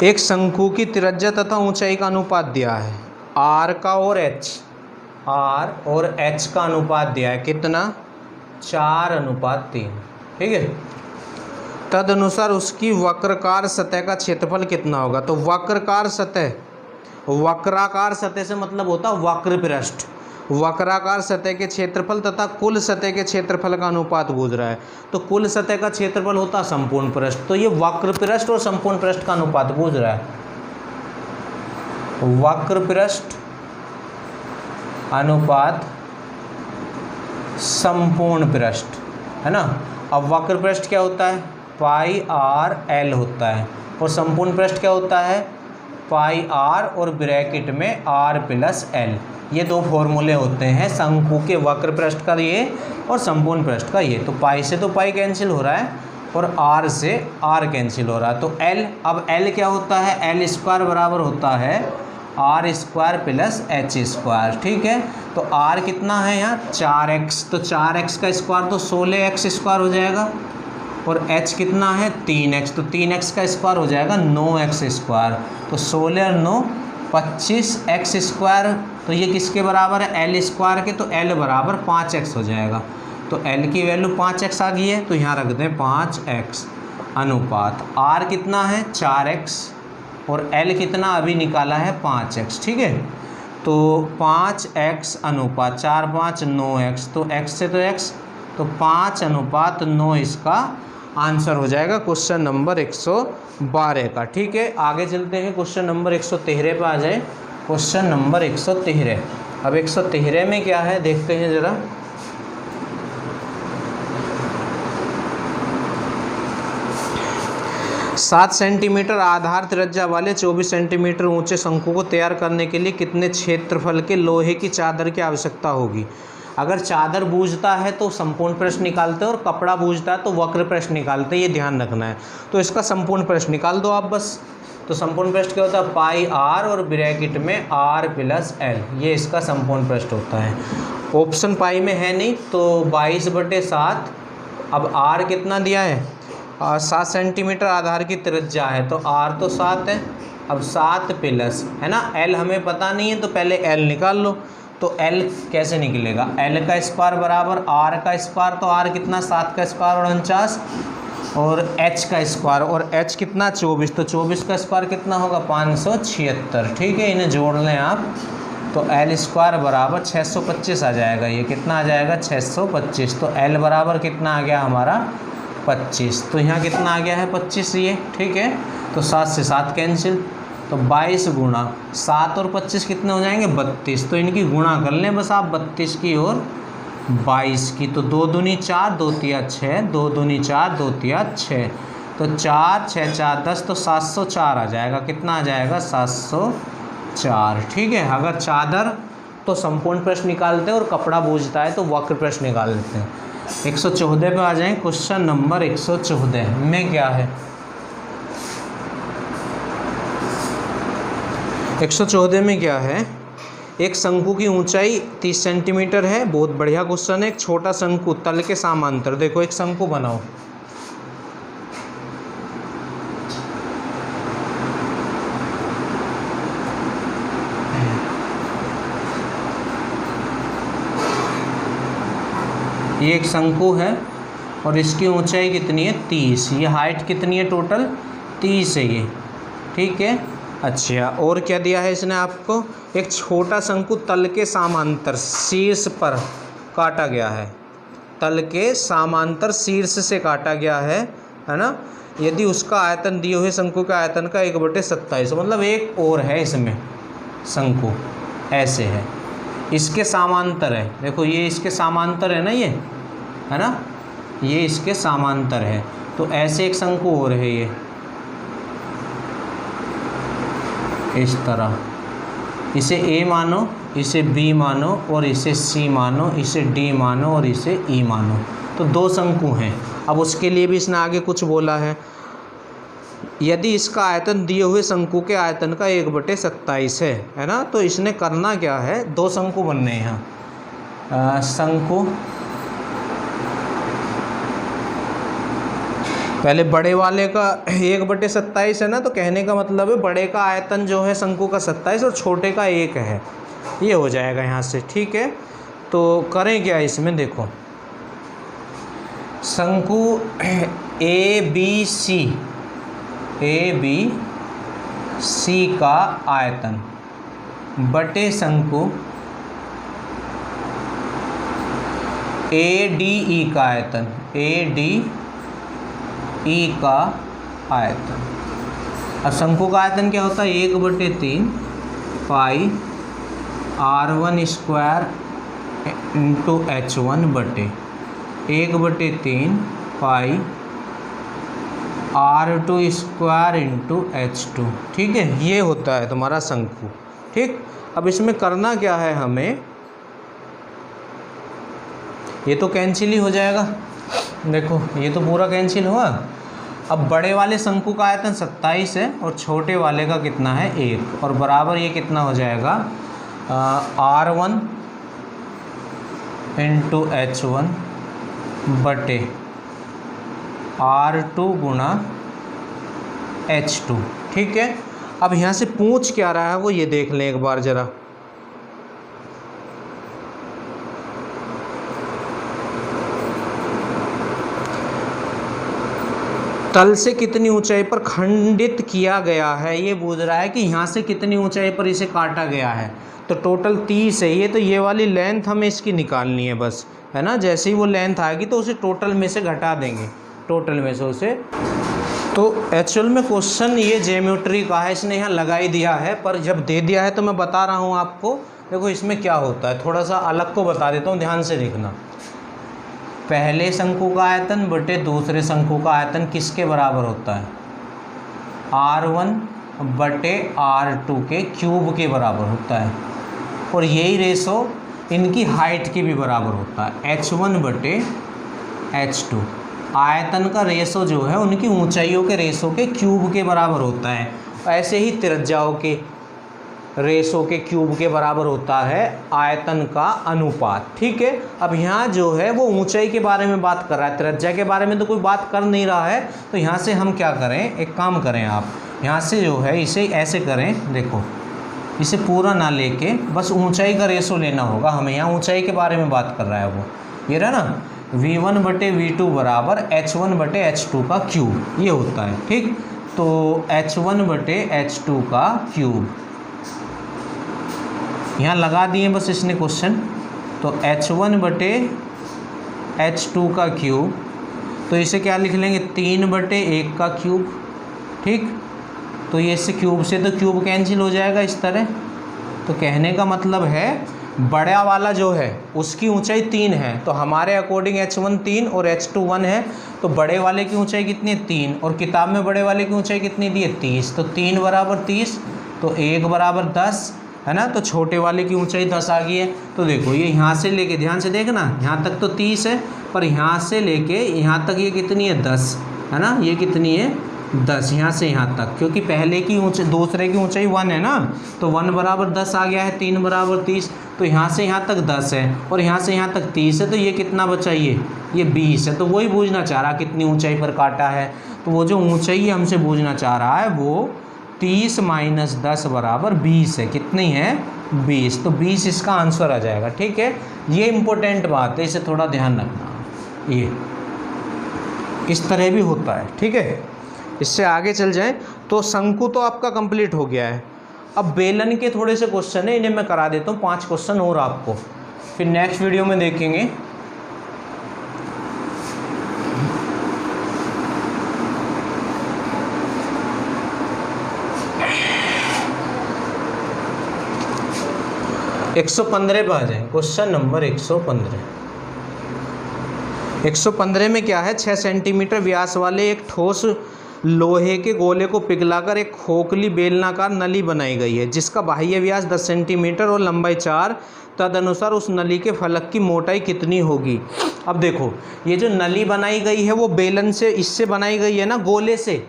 एक शंकु की त्रिज्या तथा ऊंचाई का अनुपात दिया है, r का और h, r और h का अनुपात दिया है कितना, 4:3, ठीक है। तदनुसार उसकी वक्राकार सतह का क्षेत्रफल कितना होगा। तो वक्राकार सतह, वक्राकार सतह से मतलब होता है वक्र पृष्ठ, वक्राकार सतह के क्षेत्रफल तथा कुल सतह के क्षेत्रफल का अनुपात पूछ रहा है। तो कुल सतह का क्षेत्रफल होता है संपूर्ण पृष्ठ, तो ये वक्र पृष्ठ और संपूर्ण पृष्ठ का अनुपात पूछ रहा है, वक्र पृष्ठ अनुपात संपूर्ण पृष्ठ, है ना। अब वक्र पृष्ठ क्या होता है, पाई r l होता है, और संपूर्ण पृष्ठ क्या होता है, पाई r और ब्रैकेट में r प्लस l। ये दो फॉर्मूले होते हैं शंकु के वक्र पृष्ठ का ये और संपूर्ण पृष्ठ का ये। तो पाई से तो पाई कैंसिल हो रहा है और r से r कैंसिल हो रहा है, तो l, अब l क्या होता है, l स्क्वायर बराबर होता है r square plus h square, ठीक है। तो r कितना है यहाँ 4x, तो 4x का स्क्वायर तो 16x स्क्वायर हो जाएगा, और h कितना है 3x, तो 3x का स्क्वायर हो जाएगा 9x स्क्वायर। तो 16 और 9 25x स्क्वायर, तो ये किसके बराबर है, l स्क्वायर के, तो l बराबर 5x हो जाएगा। तो l की वैल्यू 5x आ गई है, तो यहाँ रख दें 5x अनुपात r कितना है 4x और l कितना अभी निकाला है 5x, ठीक है। तो 5x अनुपात 4 5 9x, तो x से तो x, तो 5:9 इसका आंसर हो जाएगा क्वेश्चन नंबर 112 का, ठीक है। आगे चलते हैं, क्वेश्चन नंबर 113 पे आ जाए। क्वेश्चन नंबर 113, अब 113 में क्या है देखते हैं ज़रा। सात सेंटीमीटर आधार त्रिज्या वाले 24 सेंटीमीटर ऊंचे शंकु को तैयार करने के लिए कितने क्षेत्रफल के लोहे की चादर की आवश्यकता होगी। अगर चादर बूझता है तो संपूर्ण पृष्ठ निकालते हैं और कपड़ा बूझता है तो वक्र पृष्ठ निकालते हैं, ये ध्यान रखना है। तो इसका संपूर्ण पृष्ठ निकाल दो आप बस। तो संपूर्ण पृष्ठ क्या होता है, पाई r और ब्रैकेट में r प्लस l, ये इसका संपूर्ण पृष्ठ होता है। ऑप्शन पाई में है नहीं, तो 22/7 अब आर कितना दिया है, 7 सेंटीमीटर आधार की त्रिज्या है, तो आर तो 7 है। अब 7 प्लस है ना, एल हमें पता नहीं है तो पहले एल निकाल लो। तो एल कैसे निकलेगा, एल का स्क्वायर बराबर आर का स्क्वायर, तो आर कितना 7 का स्क्वायर और 49, और एच का स्क्वायर, और एच कितना 24, तो 24 का स्क्वायर कितना होगा 576। ठीक है, इन्हें जोड़ लें आप, तो एल स्क्वायर बराबर 625 आ जाएगा। ये कितना आ जाएगा 625, तो एल बराबर कितना आ गया हमारा 25, तो यहाँ कितना आ गया है 25 ये। ठीक है, तो 7 से 7 कैंसिल, तो 22 गुणा 7 और 25 कितने हो जाएंगे 32, तो इनकी गुणा कर लें बस आप 32 की और 22 की, तो 2 दूनी 4, 2 तिया 6, 2 दूनी 4, 2 तिया 6, तो 4 6 4 10, तो 704 आ जाएगा। कितना आ जाएगा 704। ठीक है, अगर चादर तो संपूर्ण प्रश्न निकालते हैं और कपड़ा बूझता है तो वक्र प्रश्न निकाल लेते हैं। 114 पे आ जाएं। क्वेश्चन नंबर 114 में क्या है, 114 में क्या है, एक शंकु की ऊंचाई 30 सेंटीमीटर है। बहुत बढ़िया क्वेश्चन है। एक छोटा शंकु तल के समांतर, देखो एक शंकु बनाओ, ये एक शंकु है और इसकी ऊंचाई कितनी है 30, ये हाइट कितनी है टोटल 30 है ये। ठीक है, अच्छा और क्या दिया है इसने आपको, एक छोटा शंकु तल के समांतर शीर्ष पर काटा गया है, तल के समांतर शीर्ष से काटा गया है ना। यदि उसका आयतन दिए हुए शंकु के आयतन का 1/27, मतलब एक और है इसमें शंकु ऐसे है, इसके समांतर है, देखो ये इसके समांतर है ना, ये है ना, ये इसके समांतर है, तो ऐसे एक शंकु और है ये इस तरह, इसे ए मानो, इसे बी मानो और इसे सी मानो, इसे डी मानो और इसे ई मानो, तो 2 शंकु हैं। अब उसके लिए भी इसने आगे कुछ बोला है, यदि इसका आयतन दिए हुए शंकु के आयतन का 1/27 है ना, तो इसने करना क्या है, 2 शंकु बनने हैं यहाँ। शंकु पहले बड़े वाले का 1/27 है ना, तो कहने का मतलब है बड़े का आयतन जो है शंकु का 27 और छोटे का 1 है, ये हो जाएगा यहाँ से। ठीक है, तो करें क्या इसमें, देखो शंकु ए बी सी का आयतन बटे शंकु ए डी ई का आयतन, ए डी ई का आयतन। अब शंकु का आयतन क्या होता है 1/3 पाई r1 स्क्वायर इंटू h1 बटे 1/3 पाई r2 स्क्वायर इंटू h2। ठीक है, ये होता है तुम्हारा शंकु। ठीक, अब इसमें करना क्या है हमें, ये तो कैंसिल ही हो जाएगा, देखो ये तो पूरा कैंसिल हुआ। अब बड़े वाले शंकु का आयतन 27 है और छोटे वाले का कितना है 1, और बराबर ये कितना हो जाएगा r1 इंटू h1 बटे r2 गुणा h2। ठीक है, अब यहाँ से पूछ क्या रहा है वो ये देख लें एक बार ज़रा, तल से कितनी ऊंचाई पर खंडित किया गया है, ये पूछ रहा है कि यहाँ से कितनी ऊंचाई पर इसे काटा गया है, तो टोटल 30 है ये, तो ये वाली लेंथ हमें इसकी निकालनी है बस, है ना। जैसे ही वो लेंथ आएगी तो उसे टोटल में से घटा देंगे, टोटल में से उसे। तो एक्चुअल में क्वेश्चन ये ज्योमेट्री का है, इसने यहाँ लगा ही दिया है, पर जब दे दिया है तो मैं बता रहा हूँ आपको। देखो इसमें क्या होता है, थोड़ा सा अलग को बता देता हूँ, ध्यान से देखना। पहले शंकु का आयतन बटे दूसरे शंकु का आयतन किसके बराबर होता है, r1 बटे r2 के क्यूब के बराबर होता है, और यही रेशो इनकी हाइट के भी बराबर होता है, h1 बटे h2। आयतन का रेशो जो है उनकी ऊंचाइयों के रेशो के क्यूब के बराबर होता है। ऐसे ही त्रिज्याओं के रेशो के क्यूब के बराबर होता है आयतन का अनुपात। ठीक है, अब यहाँ जो है वो ऊंचाई के बारे में बात कर रहा है, त्रिज्या के बारे में तो कोई बात कर नहीं रहा है। तो यहाँ से हम क्या करें, एक काम करें, आप यहाँ से जो है इसे ऐसे करें, देखो इसे पूरा ना लेके बस ऊंचाई का रेशो लेना होगा हमें। यहाँ ऊंचाई के बारे में बात कर रहा है वो, ये रहा ना V1/V2 बराबर H1/H2 का क्यूब, ये होता है। ठीक, तो H1/H2 का क्यूब यहाँ लगा दिए बस इसने क्वेश्चन। तो H1/H2 का क्यूब, तो इसे क्या लिख लेंगे 3/1 का क्यूब। ठीक, तो ये इससे क्यूब से तो क्यूब कैंसिल हो जाएगा इस तरह। तो कहने का मतलब है बड़ा वाला जो है उसकी ऊंचाई 3 है, तो हमारे अकॉर्डिंग H1 3 और H2 1 है। तो बड़े वाले की ऊंचाई कितनी है 3, और किताब में बड़े वाले की ऊंचाई कितनी दी है 30। तो 3 बराबर 30, तो 1 बराबर 10 है ना। तो छोटे वाले की ऊंचाई 10 आ गई है। तो देखो ये यहाँ से लेके, ध्यान से देखना, यहाँ तक तो 30 है, पर यहाँ से लेके यहाँ तक ये कितनी है 10 है ना। ये कितनी है 10, यहाँ से यहाँ तक, क्योंकि पहले की ऊंचाई दूसरे की ऊंचाई 1 है ना, तो 1 बराबर 10 आ गया है, 3 बराबर 30। तो यहाँ से यहाँ तक 10 है और यहाँ से यहाँ तक 30 है, तो ये कितना बचा, ये 20 है। तो वही पूछना चाह रहा कितनी ऊंचाई पर काटा है। तो वो जो ऊंचाई हमसे पूछना चाह रहा है वो 30 - 10 बराबर 20 है। कितनी है 20, तो 20 इसका आंसर आ जाएगा। ठीक है, ये इम्पोर्टेंट बात है, इसे थोड़ा ध्यान रखना। ये इस तरह भी होता है। ठीक है, इससे आगे चल जाएं तो शंकु तो आपका कंप्लीट हो गया है। अब बेलन के थोड़े से क्वेश्चन है, इन्हें मैं करा देता हूँ 5 क्वेश्चन और आपको, फिर नेक्स्ट वीडियो में देखेंगे। एक 115 पे आ जाए, क्वेश्चन नंबर 115 में क्या है, 6 सेंटीमीटर व्यास वाले एक ठोस लोहे के गोले को पिघलाकर एक खोखली बेलनाकार नली बनाई गई है जिसका बाह्य व्यास 10 सेंटीमीटर और लंबाई 4। तदनुसार उस नली के फलक की मोटाई कितनी होगी। अब देखो ये जो नली बनाई गई है वो बेलन से, इससे बनाई गई है ना, गोले से।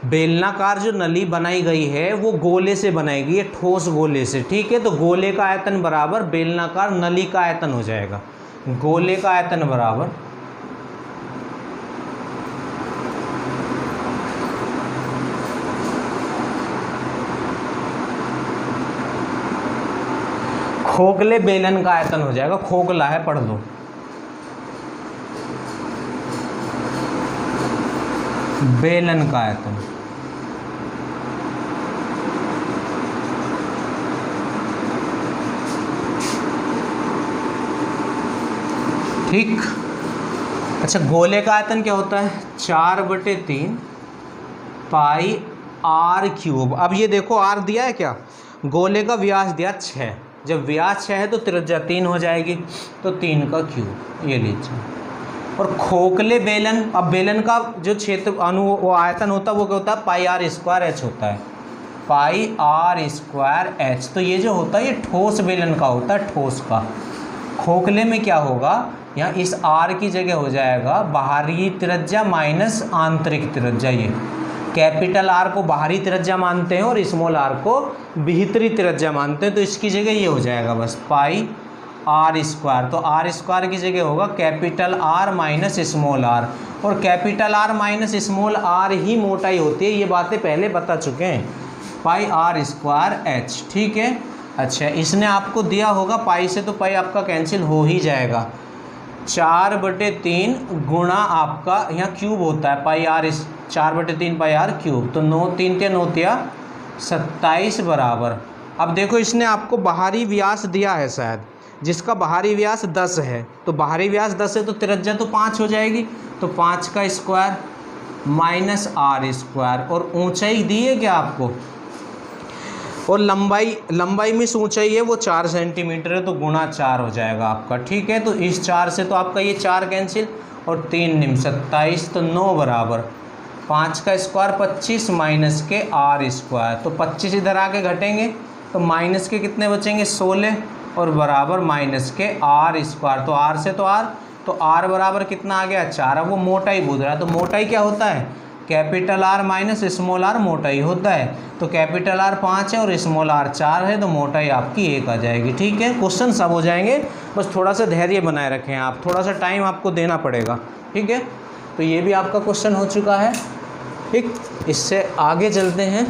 बेलनाकार जो नली बनाई गई है वो गोले से बनाई गई है, ठोस गोले से। ठीक है, तो गोले का आयतन बराबर बेलनाकार नली का आयतन हो जाएगा। गोले का आयतन बराबर खोखले बेलन का आयतन हो जाएगा। खोखला है, पढ़ लो, बेलन का आयतन। ठीक, अच्छा गोले का आयतन क्या होता है 4/3 पाई r³। अब ये देखो r दिया है क्या, गोले का व्यास दिया 6, जब व्यास 6 है तो त्रिज्या 3 हो जाएगी, तो 3 का क्यूब, ये लीजिए। और खोखले बेलन, अब बेलन का जो क्षेत्र वो आयतन होता है वो क्या होता है πr² होता है, πr²h। तो ये जो होता है ये ठोस बेलन का होता है, ठोस का। खोखले में क्या होगा, यहाँ इस r की जगह हो जाएगा बाहरी त्रिज्या माइनस आंतरिक त्रिज्या। ये कैपिटल R को बाहरी त्रिज्या मानते हैं और स्मॉल r को भीतरी त्रिज्या मानते हैं, तो इसकी जगह ये हो जाएगा बस πr²। तो r² की जगह होगा capital R minus small r, और capital R minus small r ही मोटाई होती है, ये बातें पहले बता चुके हैं, πr²h। ठीक है, अच्छा इसने आपको दिया होगा पाई से, तो पाई आपका कैंसिल हो ही जाएगा। 4/3 गुणा आपका यहाँ क्यूब होता है πr, 4/3 πr³। तो 9 3 × 9 = 27 बराबर। अब देखो इसने आपको बाहरी व्यास दिया है शायद, जिसका बाहरी व्यास 10 है, तो बाहरी व्यास 10 है तो त्रिज्या तो 5 हो जाएगी, तो 5 का स्क्वायर माइनस r²। और ऊंचाई दी है क्या आपको, और लंबाई में ऊंचाई है वो 4 सेंटीमीटर है, तो गुणा 4 हो जाएगा आपका। ठीक है, तो इस 4 से तो आपका ये 4 कैंसिल और 3 निम 27, तो 9 बराबर 5 का स्क्वायर 25 माइनस के r²। तो 25 इधर आके घटेंगे तो माइनस के कितने बचेंगे 16 और बराबर माइनस के r²। तो r से तो r, तो r बराबर कितना आ गया 4। अब वो मोटाई पूछ रहा है, तो मोटाई क्या होता है capital R minus small R मोटाई होता है, तो कैपिटल आर 5 है और स्मॉल आर 4 है, तो मोटाई आपकी 1 आ जाएगी। ठीक है, क्वेश्चन सब हो जाएंगे, बस थोड़ा सा धैर्य बनाए रखें आप, थोड़ा सा टाइम आपको देना पड़ेगा। ठीक है, तो ये भी आपका क्वेश्चन हो चुका है। ठीक, इससे आगे चलते हैं,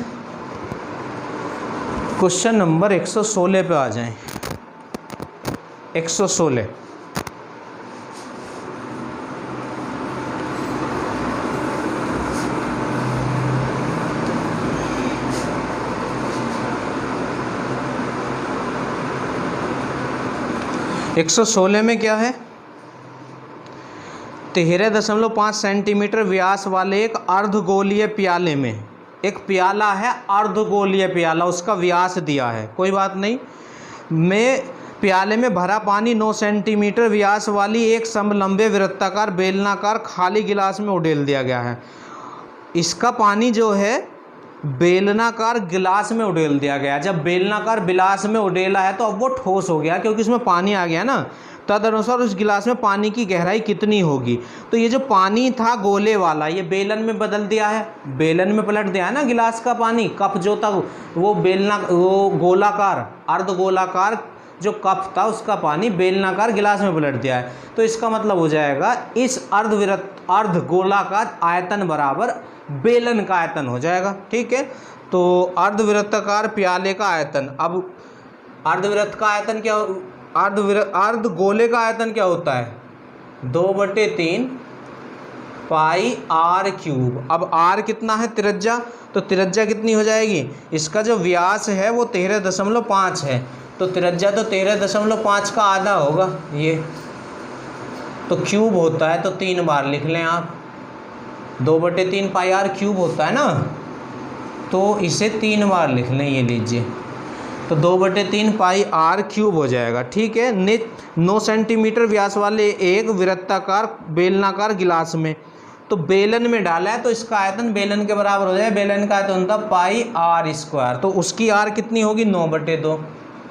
क्वेश्चन नंबर 116 पे आ जाएं। 116 116 में क्या है, 13.5 सेंटीमीटर व्यास वाले एक अर्धगोलीय प्याले में, एक प्याला है अर्धगोलीय प्याला, उसका व्यास दिया है, कोई बात नहीं, में प्याले में भरा पानी 9 सेंटीमीटर व्यास वाली एक समलंबे वृत्ताकार बेलनाकार खाली गिलास में उड़ेल दिया गया है। इसका पानी जो है बेलनाकार गिलास में उड़ेल दिया गया। जब बेलनाकार गिलास में उड़ेला है तो अब वो ठोस हो गया, क्योंकि उसमें पानी आ गया ना, तदनुसार उस गिलास में पानी की गहराई कितनी होगी। तो ये जो पानी था गोले वाला, ये बेलन में बदल दिया है, बेलन में पलट दिया है ना गिलास का पानी। कप जो था वो वो गोलाकार अर्धगोलाकार जो कप था उसका पानी बेलनाकार गिलास में पलट दिया है। तो इसका मतलब हो जाएगा इस अर्धगोलाकार आयतन बराबर बेलन का आयतन हो जाएगा। ठीक है, तो अर्धवृत्ताकार प्याले का आयतन, अब अर्धवृत्त का आयतन क्या, अर्धगोले का आयतन क्या होता है, 2/3 पाई आर क्यूब। अब आर कितना है, त्रिज्या, तो त्रिज्या कितनी हो जाएगी, इसका जो व्यास है वो 13.5 है, तो त्रिज्या तो 13.5 का आधा होगा ये, तो क्यूब होता है, तो 3 बार लिख लें आप, 2/3 पाई आर क्यूब होता है ना, तो इसे 3 बार लिख लें, ये लीजिए, तो 2/3 पाई आर क्यूब हो जाएगा। ठीक है, 9 सेंटीमीटर व्यास वाले एक वृत्ताकार बेलनाकार गिलास में, तो बेलन में डाला है तो इसका आयतन बेलन के बराबर हो जाए, बेलन का आयतन होता पाई आर स्क्वायर, तो उसकी आर कितनी होगी 9/2,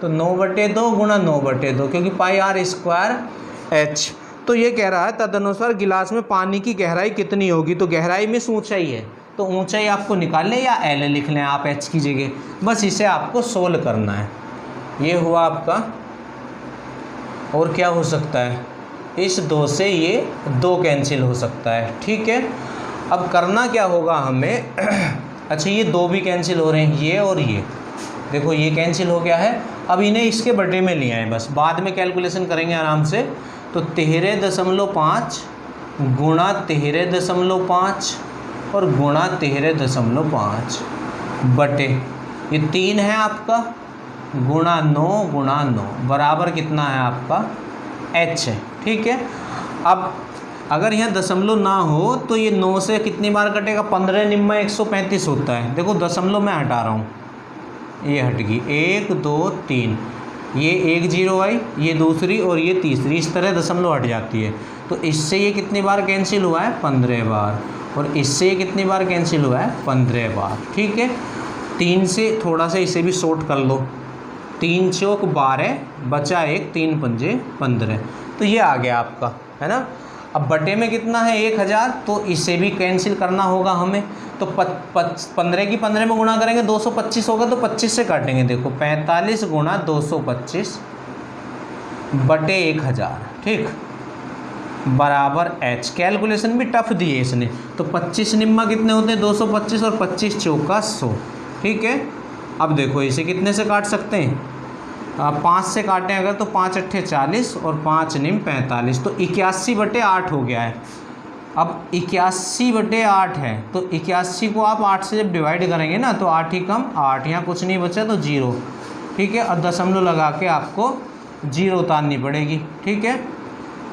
तो 9/2 गुणा 9/2, क्योंकि पाई आर स्क्वायर एच। तो ये कह रहा है तदनुसार गिलास में पानी की गहराई कितनी होगी, तो गहराई में ऊंचाई है, तो ऊंचाई आपको निकाल लें या एल लिख लें आप एच की जगह, बस इसे आपको सोल्व करना है। ये हुआ आपका, और क्या हो सकता है, इस 2 से ये 2 कैंसिल हो सकता है। ठीक है, अब करना क्या होगा हमें अच्छा ये 2 भी कैंसिल हो रहे हैं, ये और ये, देखो ये कैंसिल हो गया है, अब इन्हें इसके बटे में ले आए, बस बाद में कैलकुलेशन करेंगे आराम से। तो 13.5 गुणा 13.5 और गुणा 13.5 बटे ये 3 है आपका, गुणा 9 बराबर कितना है आपका h है। ठीक है, अब अगर यहाँ दशमलव ना हो तो ये 9 से कितनी बार कटेगा, 15 निम्मा 135 होता है। देखो दशमलव मैं हटा रहा हूँ, ये हट गई, 1 2 3, ये 1 0 आई, ये दूसरी और ये तीसरी, इस तरह दशमलव हट जाती है। तो इससे ये कितनी बार कैंसिल हुआ है, 15 बार, और इससे कितनी बार कैंसिल हुआ है, 15 बार। ठीक है, 3 से थोड़ा सा इसे भी शॉर्ट कर लो, 3 चौक 12 बचा 1, 3 पंजे 15, तो ये आ गया आपका, है ना। अब बटे में कितना है 1000, तो इसे भी कैंसिल करना होगा हमें, तो 15 की 15 में गुणा करेंगे 225 होगा, तो 25 से काटेंगे, देखो 45 गुणा 225 बटे 1000, ठीक, बराबर h। कैलकुलेशन भी टफ दी है इसने, तो 25 निम्मा कितने होते हैं 225 और 25 चौका 100। ठीक है, अब देखो इसे कितने से काट सकते हैं, 5 से काटें अगर तो 5 अट्ठे 40 और 5 निम 45, तो 81/8 हो गया है। अब 81/8 है, तो 81 को आप 8 से जब डिवाइड करेंगे ना, तो 8 ही कम 8, यहाँ कुछ नहीं बचा तो 0। ठीक है, और दशमलव लगा के आपको 0 उतारनी पड़ेगी। ठीक है,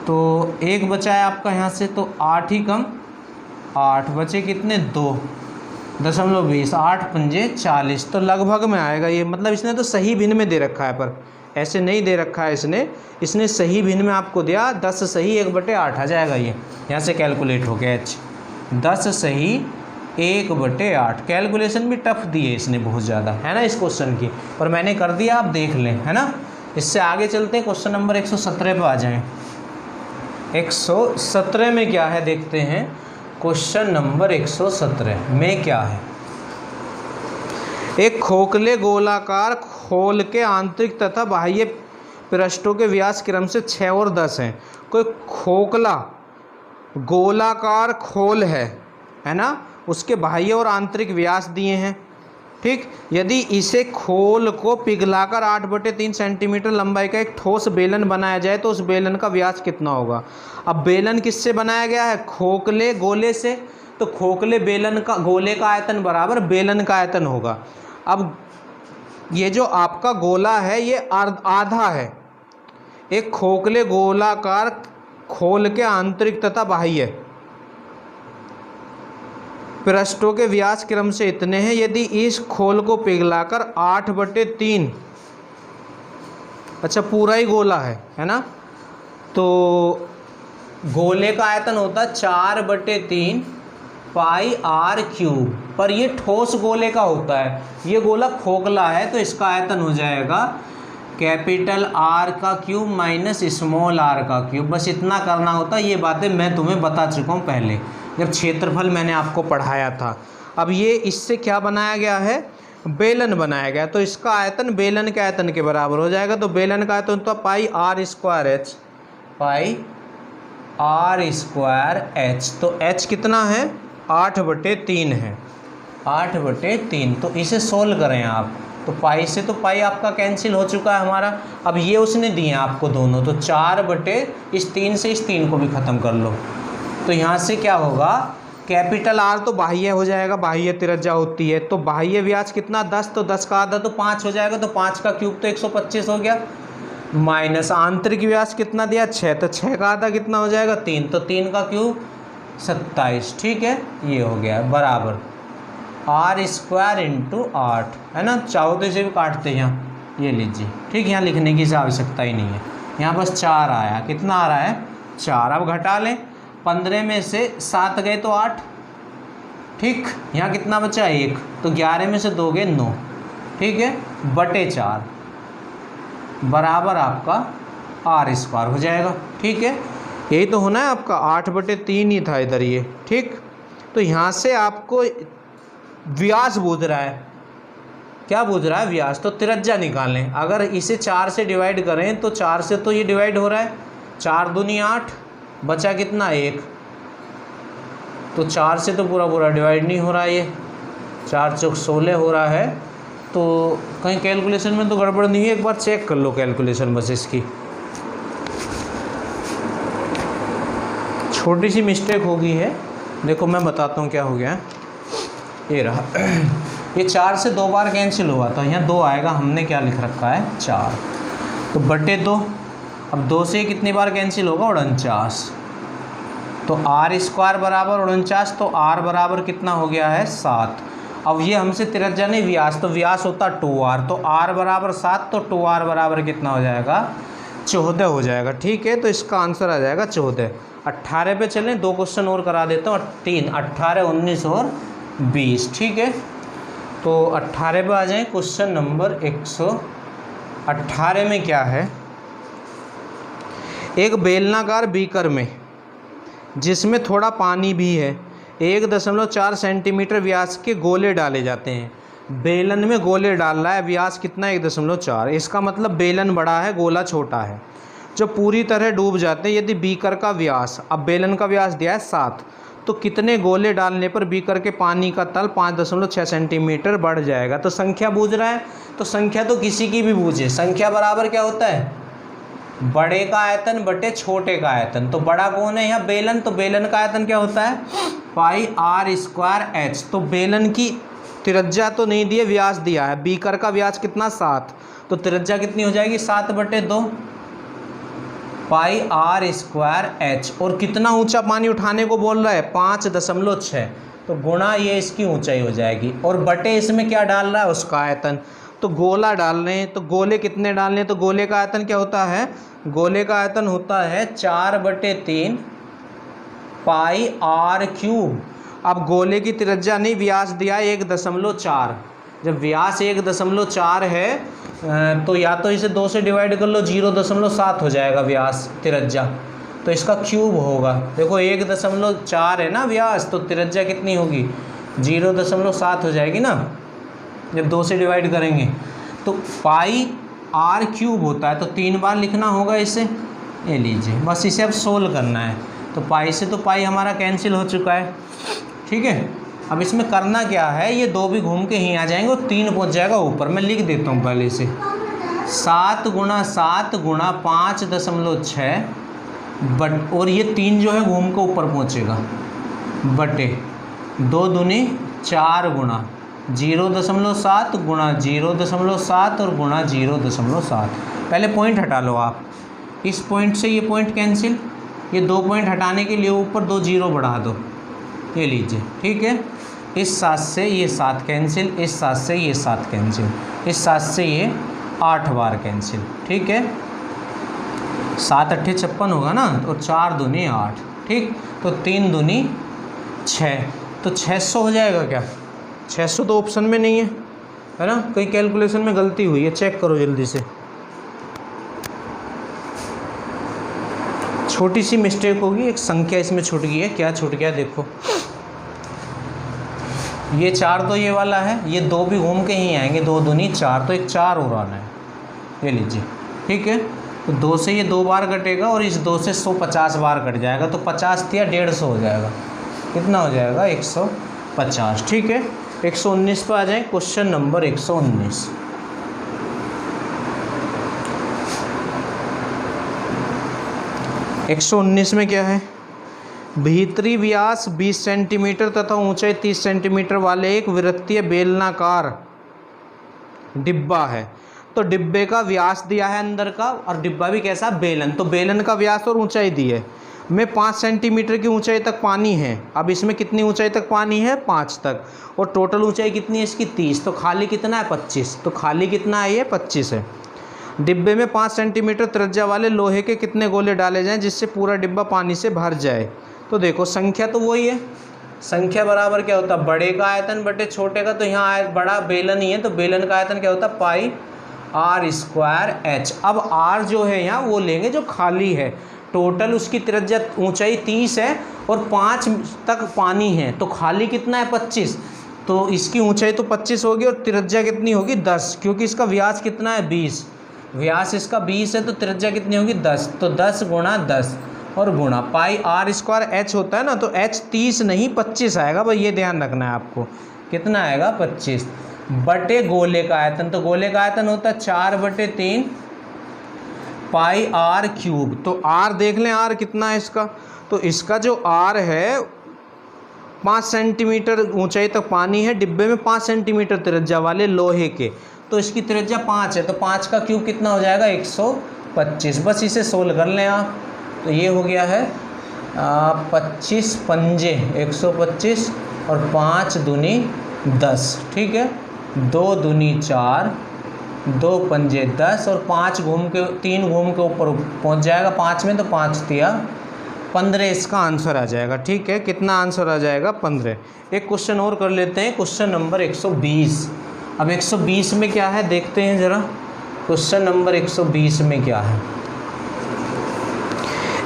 तो 1 बचा है आपका यहाँ से, तो 8 ही कम 8 बचे कितने 2.20, 8 पंजे 40, तो लगभग में आएगा ये। मतलब इसने तो सही भिन्न में दे रखा है, पर ऐसे नहीं दे रखा है इसने सही भिन्न में आपको दिया, 10 सही 1/8 आ जाएगा ये, यहाँ से कैलकुलेट हो गया h, 10 सही 1/8। कैलकुलेशन भी टफ दी है इसने बहुत ज़्यादा, है ना इस क्वेश्चन की, पर मैंने कर दिया, आप देख लें, है ना। इससे आगे चलते हैं, क्वेश्चन नंबर 117 पर आ जाएँ। 117 में क्या है देखते हैं। क्वेश्चन नंबर 117 में क्या है? एक खोखले गोलाकार खोल के आंतरिक तथा बाह्य पृष्ठों के व्यास क्रम से 6 और 10 हैं। कोई खोखला गोलाकार खोल है ना, उसके बाह्य और आंतरिक व्यास दिए हैं। ठीक, यदि इसे खोल को पिघलाकर 8/3 सेंटीमीटर लंबाई का एक ठोस बेलन बनाया जाए तो उस बेलन का व्यास कितना होगा? अब बेलन किससे बनाया गया है? खोखले गोले से। तो खोखले बेलन का गोले का आयतन बराबर बेलन का आयतन होगा। अब ये जो आपका गोला है ये आधा है। एक खोखले गोलाकार खोल के आंतरिक तथा बाह्य पृष्ठों के व्यास क्रम से इतने हैं। यदि इस खोल को पिघलाकर 8/3, अच्छा पूरा ही गोला है ना, तो गोले का आयतन होता है 4/3 पाई आर क्यूब, पर ये ठोस गोले का होता है, ये गोला खोखला है तो इसका आयतन हो जाएगा कैपिटल आर का क्यूब माइनस स्मॉल आर का क्यूब। बस इतना करना होता है। ये बातें मैं तुम्हें बता चुका हूँ पहले जब क्षेत्रफल मैंने आपको पढ़ाया था। अब ये इससे क्या बनाया गया है? बेलन बनाया गया, तो इसका आयतन बेलन के आयतन के बराबर हो जाएगा। तो बेलन का आयतन तो pi R square H, pi R square H. तो एच कितना है? 8/3 है, 8/3। तो इसे सोल्व करें आप, तो पाई से तो पाई आपका कैंसिल हो चुका है हमारा। अब ये उसने दिए हैं आपको दोनों, तो 4/3 से इस 3 को भी ख़त्म कर लो। तो यहाँ से क्या होगा? कैपिटल आर तो बाह्य हो जाएगा, बाह्य त्रिज्या होती है, तो बाह्य व्यास कितना? 10, तो 10 का आधा तो 5 हो जाएगा, तो 5 का क्यूब तो 125 हो गया, माइनस आंतरिक व्यास कितना दिया? 6, तो 6 का आधा कितना हो जाएगा? 3, तो 3 का क्यूब 27। ठीक है, ये हो गया बराबर आर स्क्वायर इंटू 8, है ना। चाहो तो इसे भी काटते हैं यहाँ, ये लीजिए। ठीक, यहाँ लिखने की आवश्यकता ही नहीं है, यहाँ बस 4 आया। कितना आ रहा है? 4। अब घटा लें, 15 में से 7 गए तो 8। ठीक, यहाँ कितना बचा? 1, तो 11 में से 2 गए 9। ठीक है, बटे 4 बराबर आपका आर स्क्वायर हो जाएगा। ठीक है, यही तो होना है आपका, 8/3 ही था इधर ये। ठीक, तो यहाँ से आपको व्यास पूछ रहा है। क्या पूछ रहा है? व्यास। तो त्रिज्या निकालें। अगर इसे 4 से डिवाइड करें तो 4 से तो ये डिवाइड हो रहा है, 4 दूनी 8, बचा कितना? 1। तो 4 से तो पूरा डिवाइड नहीं हो रहा है, ये 4 चौक 16 हो रहा है। तो कहीं कैलकुलेशन में तो गड़बड़ नहीं है, एक बार चेक कर लो कैलकुलेशन बस इसकी। छोटी सी मिस्टेक हो गई है, देखो मैं बताता हूँ क्या हो गया है। ये रहा, ये 4 से 2 बार कैंसिल हुआ था, यहाँ 2 आएगा, हमने क्या लिख रखा है? 4, तो बटे 2। अब 2 से कितनी बार कैंसिल होगा? 49। तो आर स्क्वायर बराबर 49, तो आर बराबर कितना हो गया है? 7। अब ये हमसे त्रिज्या नहीं, व्यास, तो व्यास होता 2r, तो r बराबर 7, तो 2r बराबर कितना हो जाएगा? 14 हो जाएगा। ठीक है, तो इसका आंसर आ जाएगा 14। 18 पे चलें, 2 क्वेश्चन और करा देता हूँ। 3, 18, 19 और 20। ठीक है, तो 18 पे आ जाएं। क्वेश्चन नंबर 118 में क्या है? एक बेलनाकार बीकर में जिसमें थोड़ा पानी भी है 1.4 सेंटीमीटर व्यास के गोले डाले जाते हैं। बेलन में गोले डाल रहा है, व्यास कितना? 1.4। इसका मतलब बेलन बड़ा है, गोला छोटा है। जो पूरी तरह डूब जाते हैं। यदि बीकर का व्यास, अब बेलन का व्यास दिया है 7, तो कितने गोले डालने पर बीकर के पानी का तल 5.6 सेंटीमीटर बढ़ जाएगा? तो संख्या बूझ रहा है, तो संख्या तो किसी की भी बूझे, संख्या बराबर क्या होता है? बड़े का आयतन बटे छोटे का आयतन। तो बड़ा कौन है यहाँ? बेलन। तो बेलन का आयतन क्या होता है? पाई आर स्क्वायर एच। तो बेलन की त्रिज्या तो नहीं दी है, व्यास दिया है। बीकर का व्यास कितना? 7, तो त्रिज्या कितनी हो जाएगी? 7/2 पाई आर स्क्वायर एच। और कितना ऊंचा पानी उठाने को बोल रहा है? 5.6, तो गुणा ये इसकी ऊंचाई हो जाएगी, और बटे इसमें क्या डाल रहा है? उसका आयतन। तो गोला डाल रहे हैं, तो गोले कितने डालने हैं? तो गोले का आयतन क्या होता है? गोले का आयतन होता है 4/3 पाई आर क्यूब। अब गोले की त्रिज्या नहीं, व्यास दिया 1.4। जब व्यास 1.4 है तो या तो इसे 2 से डिवाइड कर लो, 0.7 हो जाएगा व्यास त्रिज्या। तो इसका क्यूब होगा। देखो 1.4 है ना व्यास, तो त्रिज्या कितनी होगी 0.7 हो जाएगी ना जब 2 से डिवाइड करेंगे। तो पाई आर क्यूब होता है, तो 3 बार लिखना होगा इसे। ये लीजिए, बस इसे अब सोल्व करना है। तो पाई से तो पाई हमारा कैंसिल हो चुका है, ठीक है। अब इसमें करना क्या है, ये 2 भी घूम के ही आ जाएंगे और 3 पहुंच जाएगा ऊपर। मैं लिख देता हूँ पहले से, 7 × 7 × 5.6 बट, और ये 3 जो है घूम के ऊपर पहुँचेगा, बटे 2 दूनी 4 गुणा 0.7 गुणा 0.7 और गुणा 0.7। पहले पॉइंट हटा लो आप, इस पॉइंट से ये पॉइंट कैंसिल, ये 2 पॉइंट हटाने के लिए ऊपर 2 जीरो बढ़ा दो, ये लीजिए, ठीक है। इस 7 से ये 7 कैंसिल, इस 7 से ये 7 कैंसिल, इस 7 से ये 8 बार कैंसिल, ठीक है। 7 × 8 = 56 होगा ना, और 4 दूनी 8, ठीक। तो 3 दूनी 6, तो 600 हो जाएगा क्या। 600 तो ऑप्शन में नहीं है ना, कहीं कैलकुलेशन में गलती हुई है, चेक करो जल्दी से। छोटी सी मिस्टेक होगी, एक संख्या इसमें छूट गई है। क्या छूट गया देखो, ये 4 तो ये वाला है, ये 2 भी घूम के ही आएंगे, 2 दूनी 4, तो एक 4 और आना है, ये लीजिए, ठीक है। तो 2 से ये 2 बार कटेगा और इस 2 से 150 बार कट जाएगा, तो 50 या 150 हो जाएगा। कितना हो जाएगा 150, ठीक है। 119 पर आ जाए, क्वेश्चन नंबर 119। में क्या है, भीतरी व्यास 20 सेंटीमीटर तथा ऊंचाई 30 सेंटीमीटर वाले एक वृत्तीय बेलनाकार डिब्बा है। तो डिब्बे का व्यास दिया है अंदर का, और डिब्बा भी कैसा, बेलन। तो बेलन का व्यास और ऊंचाई दी है, में 5 सेंटीमीटर की ऊंचाई तक पानी है। अब इसमें कितनी ऊंचाई तक पानी है, 5 तक, और टोटल ऊंचाई कितनी है इसकी 30, तो खाली कितना है 25, तो खाली कितना है ये 25 है। डिब्बे में 5 सेंटीमीटर त्रिज्या वाले लोहे के कितने गोले डाले जाएं जिससे पूरा डिब्बा पानी से भर जाए। तो देखो संख्या तो वही है, संख्या बराबर क्या होता है, बड़े का आयतन बटे छोटे का। तो यहाँ बड़ा बेलन ही है, तो बेलन का आयतन क्या होता है, पाई r² h। अब r जो है यहाँ वो लेंगे जो खाली है। टोटल उसकी त्रिज्या ऊंचाई 30 है और 5 तक पानी है, तो खाली कितना है 25, तो इसकी ऊंचाई तो 25 होगी और त्रिज्या कितनी होगी 10, क्योंकि इसका व्यास कितना है 20, व्यास इसका 20 है, तो त्रिज्या कितनी होगी 10, तो 10 × 10 और गुणा पाई r² h होता है ना, तो h 30 नहीं 25 आएगा भाई, ये ध्यान रखना है आपको। कितना आएगा 25, बटे गोले का आयतन। तो गोले का आयतन होता है 4/3 पाई r³। तो r देख लें, r कितना है इसका, तो इसका जो r है 5 सेंटीमीटर ऊंचाई तक पानी है, डिब्बे में 5 सेंटीमीटर त्रिज्या वाले लोहे के, तो इसकी त्रिज्या 5 है, तो 5 का क्यूब कितना हो जाएगा 125। बस इसे सोल्व कर लें आप, तो ये हो गया है 25 पंजे 125 और 5 दूनी 10, ठीक है। 2 दूनी 4, 2 पंजे 10 और 5 घूम के 3 घूम के ऊपर पहुंच जाएगा 5 में, तो 5 तिया 15 इसका आंसर आ जाएगा, ठीक है। कितना आंसर आ जाएगा 15। एक क्वेश्चन और कर लेते हैं, क्वेश्चन नंबर 120। अब 120 में क्या है देखते हैं ज़रा, क्वेश्चन नंबर 120 में क्या है।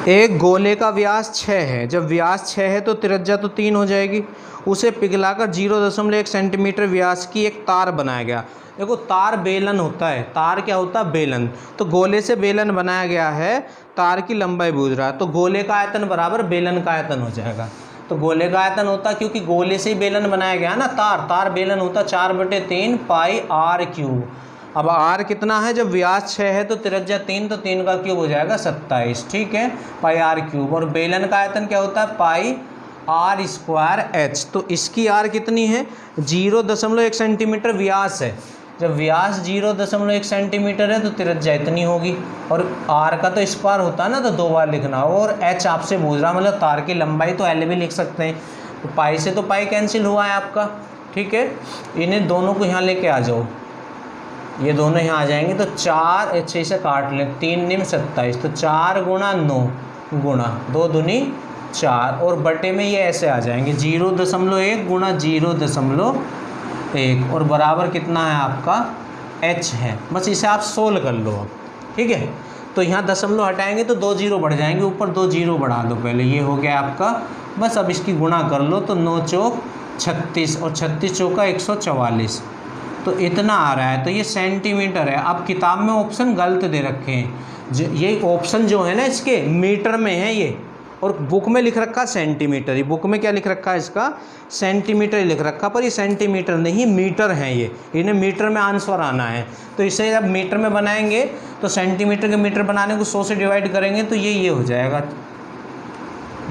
एक गोले का व्यास 6 है, जब व्यास 6 है तो त्रिज्या तो 3 हो जाएगी। उसे पिघलाकर 0.1 सेंटीमीटर व्यास की एक तार बनाया गया। देखो तार बेलन होता है, तार क्या होता है बेलन, तो गोले से बेलन बनाया गया है, तार की लंबाई बूझ रहा है, तो गोले का आयतन बराबर बेलन का आयतन हो जाएगा। तो गोले का आयतन होता है, क्योंकि गोले से ही बेलन बनाया गया ना, तार बेलन होता 4/3 पाई r³। अब r कितना है, जब व्यास 6 है तो त्रिज्या 3, तो 3 का क्यूब हो जाएगा 27, ठीक है, पाई r³। और बेलन का आयतन क्या होता है, पाई r² h। तो इसकी r कितनी है 0.1 सेंटीमीटर व्यास है, जब व्यास 0.1 सेंटीमीटर है तो त्रिज्या इतनी होगी, और r का तो स्क्वायर होता है ना, तो 2 बार लिखना होगा, और h आपसे पूछ रहा मतलब तार की लंबाई, तो l भी लिख सकते हैं। तो पाई से तो पाई कैंसिल हुआ है आपका, ठीक है। इन्हें दोनों को यहाँ लेके आ जाओ, ये दोनों यहाँ आ जाएंगे, तो 4 अच्छे से काट लें, 3 निम 27, तो 4 × 9 गुणा 2 दूनी 4, और बटे में ये ऐसे आ जाएंगे 0.1 गुणा 0.1 और बराबर कितना है आपका h है। बस इसे आप सोल्व कर लो अब, ठीक है। तो यहाँ दशमलव हटाएंगे तो 2 जीरो बढ़ जाएंगे, ऊपर 2 जीरो बढ़ा दो पहले, ये हो गया आपका। बस अब इसकी गुणा कर लो तो 9 चौक 36 और 36 चौका 144, तो इतना आ रहा है। तो ये सेंटीमीटर है। अब किताब में ऑप्शन गलत दे रखे हैं, ये ऑप्शन जो है ना इसके मीटर में है ये, और बुक में लिख रखा सेंटीमीटर। ये बुक में क्या लिख रखा है इसका, सेंटीमीटर ही लिख रखा, पर ये सेंटीमीटर नहीं मीटर है ये, इन्हें मीटर में आंसर आना है। तो इसे जब मीटर में बनाएंगे तो सेंटीमीटर के मीटर बनाने को 100 से डिवाइड करेंगे तो ये हो जाएगा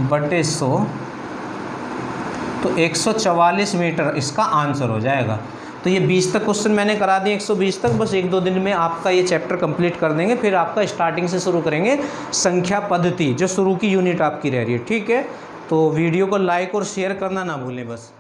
बटे 100, तो 144 मीटर इसका आंसर हो जाएगा। तो ये 20 तक क्वेश्चन मैंने करा दिए, 120 तक। बस 1-2 दिन में आपका ये चैप्टर कंप्लीट कर देंगे, फिर आपका स्टार्टिंग से शुरू करेंगे संख्या पद्धति, जो शुरू की यूनिट आपकी रह रही है। ठीक है, तो वीडियो को लाइक और शेयर करना ना भूलें बस।